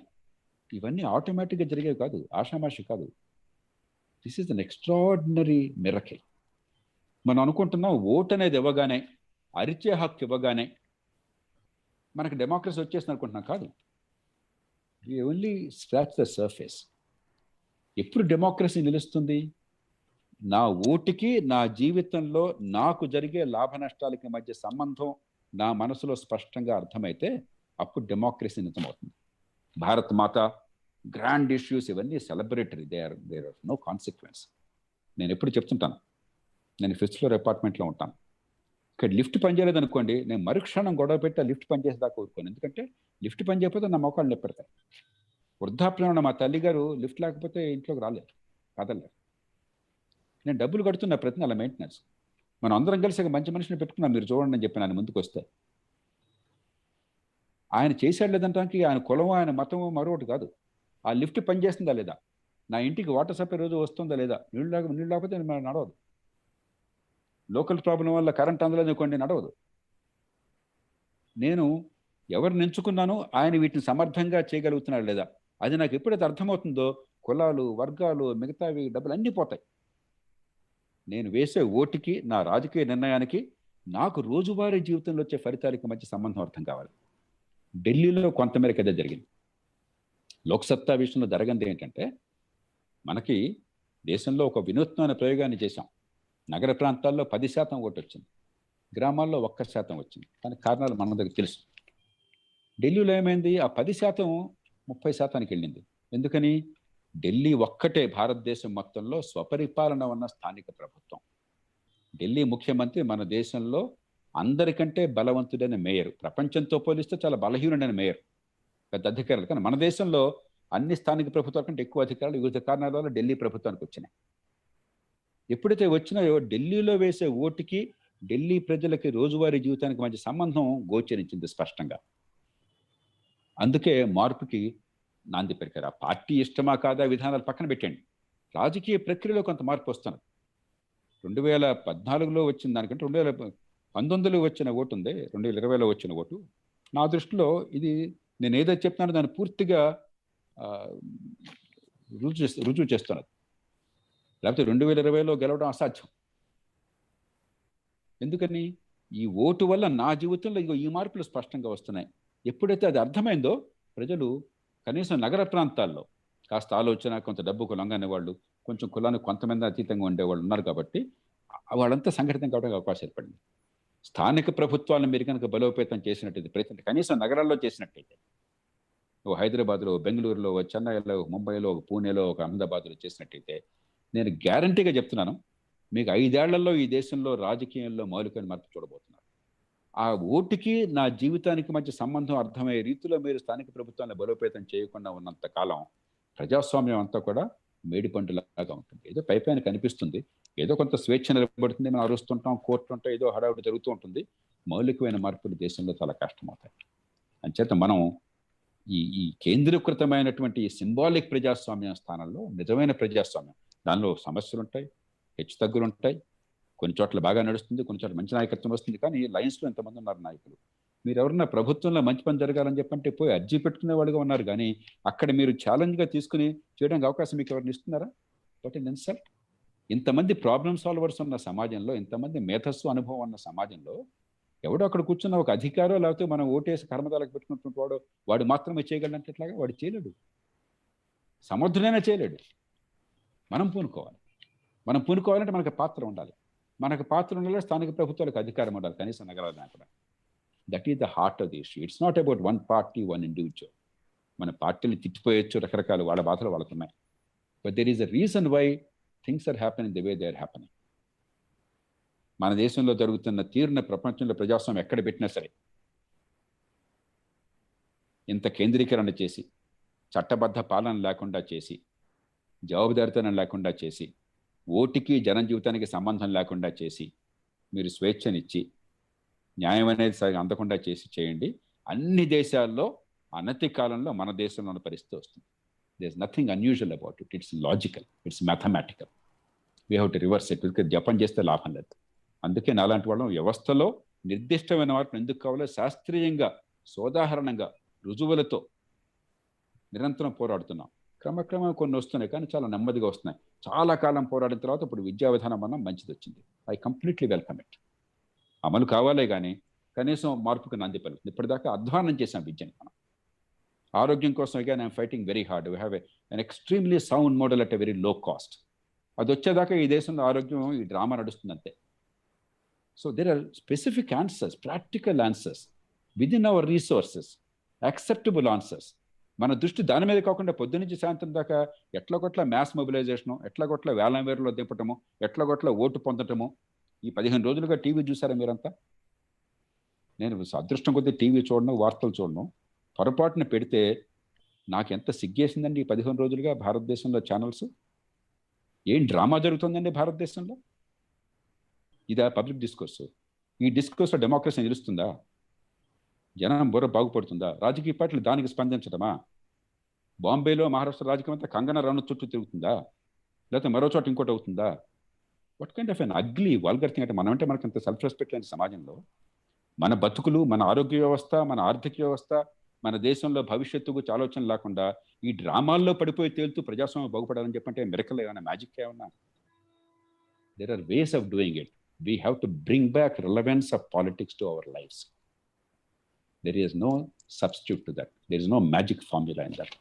ఇవన్నీ ఆటోమేటిక్గా జరిగేవి కాదు, ఆషామాషి కాదు. This is an extraordinary miracle. మనం అనుకుంటున్నాం ఓటు అనేది ఇవ్వగానే, అరిచే హక్కు ఇవ్వగానే మనకు డెమోక్రసీ వచ్చేసింది అనుకుంటున్నాం. కాదు, we only scratch the surface. ఎప్పుడు డెమోక్రసీ నిలుస్తుంది? నా ఓటుకి, నా జీవితంలో నాకు జరిగే లాభ నష్టాలకి మధ్య సంబంధం నా మనసులో స్పష్టంగా అర్థమైతే అప్పుడు డెమోక్రసీ నిజమవుతుంది. భారత్ మాత, గ్రాండ్ ఇష్యూస్, ఇవన్నీ celebratory, there are no consequence. నేను ఎప్పుడు చెప్తుంటాను, నేను 5th ఫ్లోర్ అపార్ట్మెంట్లో ఉంటాను. ఇక్కడ లిఫ్ట్ పనిచేయలేదు అనుకోండి, నేను మరుక్షణం గొడవ పెట్టి ఆ లిఫ్ట్ పనిచేసేదాకా ఊరుకోను. ఎందుకంటే లిఫ్ట్ పని చేయకపోతే నా మోకాళ్ళు నొప్పెడతాయి. వృద్ధాప్యంలో మా తల్లిగారు లిఫ్ట్ లేకపోతే ఇంట్లోకి రాలేరు, కదలేరు. నేను డబ్బులు కడుతున్నా ప్రతి నెల మెయింటెనెన్స్. మనం అందరం కలిసి మంచి మనిషిని పెట్టుకున్నాం, మీరు చూడండి అని చెప్పి ఆయన ముందుకు వస్తే. ఆయన చేశాడు లేదంటానికి ఆయన కులం, ఆయన మతం మరొకటి కాదు. ఆ లిఫ్ట్ పనిచేస్తుందా లేదా, నా ఇంటికి వాటర్ సప్లై రోజు వస్తుందా లేదా, నీళ్ళు లేకపోతే నడవదు. లోకల్ ప్రాబ్లం వల్ల కరెంట్ అందలేదనుకోండి, నడవదు. నేను ఎవరిని ఎంచుకున్నానో ఆయన వీటిని సమర్థంగా చేయగలుగుతున్నాడు లేదా, అది నాకు ఎప్పుడైతే అర్థమవుతుందో కులాలు, వర్గాలు, మిగతావి డబ్బులు అన్నీ పోతాయి. నేను వేసే ఓటుకి, నా రాజకీయ నిర్ణయానికి, నాకు రోజువారీ జీవితంలో వచ్చే ఫలితాలకి మధ్య సంబంధం అర్థం కావాలి. ఢిల్లీలో కొంతమేరకు అదే జరిగింది. లోక్సత్తా విషయంలో జరగంది ఏంటంటే, మనకి దేశంలో ఒక వినూత్నమైన ప్రయోగాన్ని చేశాం. నగర ప్రాంతాల్లో 10% ఓటు వచ్చింది, గ్రామాల్లో 1% వచ్చింది. కానీ కారణాలు మన దగ్గర తెలుసు. ఢిల్లీలో ఏమైంది, ఆ 10% 30%కి వెళ్ళింది. ఎందుకని? ఢిల్లీ ఒక్కటే భారతదేశం మొత్తంలో స్వపరిపాలన ఉన్న స్థానిక ప్రభుత్వం. ఢిల్లీ ముఖ్యమంత్రి మన దేశంలో అందరికంటే బలవంతుడైన మేయర్. ప్రపంచంతో పోలిస్తే చాలా బలహీనుడైన మేయర్, పెద్ద అధికారులు. కానీ మన దేశంలో అన్ని స్థానిక ప్రభుత్వాల కంటే ఎక్కువ అధికారులు వివిధ కారణాల వల్ల ఢిల్లీ ప్రభుత్వానికి వచ్చినాయి. ఎప్పుడైతే వచ్చినాయో ఢిల్లీలో వేసే ఓటుకి ఢిల్లీ ప్రజలకి రోజువారీ జీవితానికి మధ్య సంబంధం గోచరించింది స్పష్టంగా. అందుకే మార్పుకి నాంది పలికారు. ఆ పార్టీ ఇష్టమా కాదా విధానాలు పక్కన పెట్టండి, రాజకీయ ప్రక్రియలో కొంత మార్పు వస్తున్నది. 2014లో వచ్చిన దానికంటే 2019లో వచ్చిన ఓటు ఉంది, 2020లో వచ్చిన ఓటు నా దృష్టిలో ఇది నేను ఏదైతే చెప్తున్నానో దాన్ని పూర్తిగా రుజువు చేస్తున్నది. లేకపోతే 2020లో గెలవడం అసాధ్యం. ఎందుకని? ఈ ఓటు వల్ల నా జీవితంలో ఈ మార్పులు స్పష్టంగా వస్తున్నాయి. ఎప్పుడైతే అది అర్థమైందో ప్రజలు కనీసం నగర ప్రాంతాల్లో కాస్త ఆలోచన, కొంత డబ్బుకు లొంగని వాళ్ళు, కొంచెం కులానికి కొంతమంది అతీతంగా ఉండేవాళ్ళు ఉన్నారు కాబట్టి వాళ్ళంతా సంఘటితం కావడానికి అవకాశం ఏర్పడింది. స్థానిక ప్రభుత్వాలను మీరు కనుక బలోపేతం చేసినట్టయితే, ప్రతి కనీసం నగరాల్లో చేసినట్టయితే, ఓ హైదరాబాద్లో, బెంగళూరులో, చెన్నైలో, ముంబైలో, పూణేలో, ఒక అహ్మదాబాద్లో చేసినట్టయితే నేను గ్యారంటీగా చెప్తున్నాను, మీకు 5 ఏళ్లలో ఈ దేశంలో రాజకీయంలో మౌలికమైన మార్పు చూడబోతున్నారు. ఆ ఓటుకి నా జీవితానికి మధ్య సంబంధం అర్థమయ్యే రీతిలో మీరు స్థానిక ప్రభుత్వాన్ని బలోపేతం చేయకుండా ఉన్నంత కాలం ప్రజాస్వామ్యం అంతా కూడా మేడిపండులాగా ఉంటుంది. ఏదో పైపైన కనిపిస్తుంది, ఏదో కొంత స్వేచ్ఛ నిలబడుతుంది, మనం అరుస్తుంటాం, కోర్టు ఉంటాం, ఏదో హడావుడి జరుగుతూ ఉంటుంది. మౌలికమైన మార్పులు దేశంలో చాలా కష్టమవుతాయి. అంచేత మనం ఈ కేంద్రీకృతమైనటువంటి ఈ సింబాలిక్ ప్రజాస్వామ్యం స్థానంలో నిజమైన ప్రజాస్వామ్యం, దానిలో సమస్యలు ఉంటాయి, హెచ్చు తగ్గులు ఉంటాయి, కొన్ని చోట్ల బాగా నడుస్తుంది, కొన్ని చోట్ల మంచి నాయకత్వం వస్తుంది. కానీ లైన్స్లో ఎంతమంది ఉన్నారు నాయకులు? మీరు ఎవరన్నా ప్రభుత్వంలో మంచి పని జరగాలని చెప్పంటే పోయి అర్జీ పెట్టుకునే వాళ్ళుగా ఉన్నారు, కానీ అక్కడ మీరు ఛాలెంజ్గా తీసుకుని చేయడానికి అవకాశం మీకు ఎవరిని ఇస్తున్నారా? What in insult. ఇంతమంది ప్రాబ్లమ్ సాల్వర్స్ ఉన్న సమాజంలో, ఇంతమంది మేధస్సు అనుభవం ఉన్న సమాజంలో ఎవడో అక్కడ కూర్చున్న ఒక అధికారో లేకపోతే మనం ఓటేసి కర్మదాలకు పెట్టుకున్నటువంటి వాడు మాత్రమే చేయగలంటే ఎట్లాగా? వాడు చేయలేడు, సమర్థుడైనా చేయలేడు. మనం పూనుకోవాలంటే మనకు పాత్ర ఉండాలి. మనకు పాత్ర ఉండాలి, స్థానిక ప్రభుత్వాలకు అధికారం ఉండాలి, కనీసం నగరాలు కూడా. That is the heart of the issue. It's not about one party, one individual. మన పార్టీని తిట్టిపోయొచ్చు, రకరకాల వాళ్ళ బాధలు వాళ్ళకున్నాయి. But there is a reason why things are happening the way they are happening. మన దేశంలో జరుగుతున్న తీరున ప్రపంచంలో ప్రజాస్వామ్యం ఎక్కడ పెట్టినా సరే ఇంత కేంద్రీకరణ చేసి, చట్టబద్ధ పాలన లేకుండా చేసి, జవాబుదారితనం లేకుండా చేసి, ఓటుకి జన జీవితానికి సంబంధం లేకుండా చేసి, మీరు స్వేచ్ఛనిచ్చి న్యాయం అనేది అందకుండా చేయండి. అన్ని దేశాల్లో అనతి కాలంలో మన దేశంలో ఉన్న పరిస్థితి వస్తుంది. There is nothing unusual about it. It's logical, it's mathematical. We have to reverse it. జపం చేస్తే లాభం లేదు. అందుకే నాలాంటి వాళ్ళం వ్యవస్థలో నిర్దిష్టమైన వాటిని ఎందుకు కావాలో శాస్త్రీయంగా, సోదాహరణంగా, రుజువులతో నిరంతరం పోరాడుతున్నాం. క్రమక్రమం కొన్ని వస్తున్నాయి, కానీ చాలా నెమ్మదిగా వస్తున్నాయి. చాలా కాలం పోరాడిన తర్వాత ఇప్పుడు విద్యా విధానం అన్న మంచిది వచ్చింది. I completely welcome it. అమలు కావాలే కానీ కనీసం మార్పుకు నాంది పలుకుతుంది. ఇప్పటిదాకా అధ్వానం చేసాం విద్యని మనం. ఆరోగ్యం కోసం again I'm fighting very hard. We have an extremely sound model at a very low cost. అది వచ్చేదాకా ఈ దేశంలో ఆరోగ్యం ఈ డ్రామా నడుస్తుంది అంతే. So there are specific answers, practical answers within our resources, acceptable answers. మన దృష్టి దాని మీద కాకుండా పొద్దునుంచి సాయంత్రం దాకా ఎట్లాగొట్ల మ్యాస్ మొబిలైజేషను, ఎట్లాగొట్ల వేలంవేరులో దింపటము, ఎట్లాగొట్ల ఓటు పొందటము. ఈ 15 రోజులుగా టీవీ చూసారా మీరంతా? నేను అదృష్టం కొద్దీ టీవీ చూడను, వార్తలు చూడను. పొరపాటున పెడితే నాకు ఎంత సిగ్గేసిందండి. ఈ 15 రోజులుగా భారతదేశంలో ఛానల్స్ ఏం డ్రామా జరుగుతుందండి భారతదేశంలో? ఇదా పబ్లిక్ డిస్కోర్సు? ఈ డిస్కోర్స్లో డెమోక్రసీ నిలుస్తుందా? జనం బుర్ర బాగుపడుతుందా? రాజకీయ పార్టీలు దానికి స్పందించడమా? బాంబేలో, మహారాష్ట్ర రాజకీయం అంతా కంగనా రనౌత్ చుట్టూ తిరుగుతుందా? లేకపోతే మరో చోట ఇంకోటి అవుతుందా? What kind of an ugly vulgar thing. అంటే మనమంటే మనకు అంత సెల్ఫ్ రెస్పెక్ట్ లేని సమాజంలో మన బతుకులు, మన ఆరోగ్య వ్యవస్థ, మన ఆర్థిక వ్యవస్థ, మన దేశంలో భవిష్యత్తు గురించి ఆలోచన లేకుండా ఈ డ్రామాల్లో పడిపోయి తేలుతూ ప్రజాస్వామ్యం బాగుపడాలని చెప్పంటే మిరకల్ ఏమైనా, మ్యాజిక్ ఏమన్నా? There are ways of doing it. We have to bring back relevance of politics to our lifes. There is no substitute to that. There is no magic formula in that.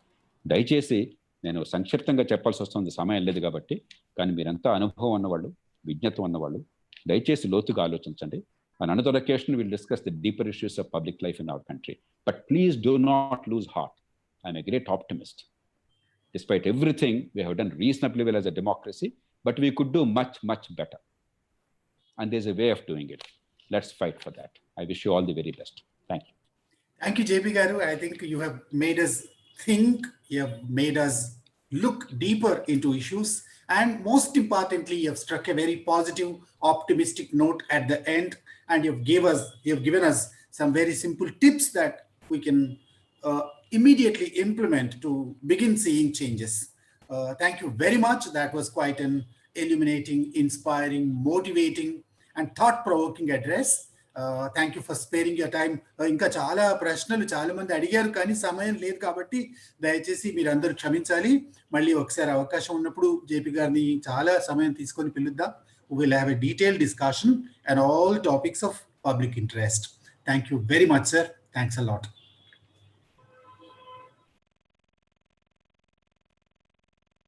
దయచేసి నేను సంక్షిప్తంగా చెప్పాల్సి వస్తుంది, సమయం లేదు కాబట్టి. కానీ మీరంతా అనుభవం ఉన్నవాళ్ళు, విజ్ఞత ఉన్నవాళ్ళు, దయచేసి లోతుగా ఆలోచించండి. On another occasion, we'll discuss the deeper issues of public life in our country. But please do not lose heart. I'm a great optimist. Despite everything, we have done reasonably well as a democracy, but we could do much, much better. And there's a way of doing it. Let's fight for that. I wish you all the very best. Thank you. Thank you, JP Garu. I think you have made us think, you have made us look deeper into issues, and most importantly, you have struck a very positive, optimistic note at the end, and you have given us some very simple tips that we can immediately implement to begin seeing changes. Thank you very much. That was quite an illuminating, inspiring, motivating, and thought-provoking address. Thank you for sparing your time. ఇంకా చాలా ప్రశ్నలు చాలా మంది అడిగారు, కానీ సమయం లేదు కాబట్టి దయచేసి మీరందరూ క్షమించాలి. మళ్ళీ ఒకసారి అవకాశం ఉన్నప్పుడు జేపీ గారిని చాలా సమయం తీసుకొని పిలుద్దాం. We will have a detailed discussion and all topics of public interest. Thank you very much, sir. Thanks a lot.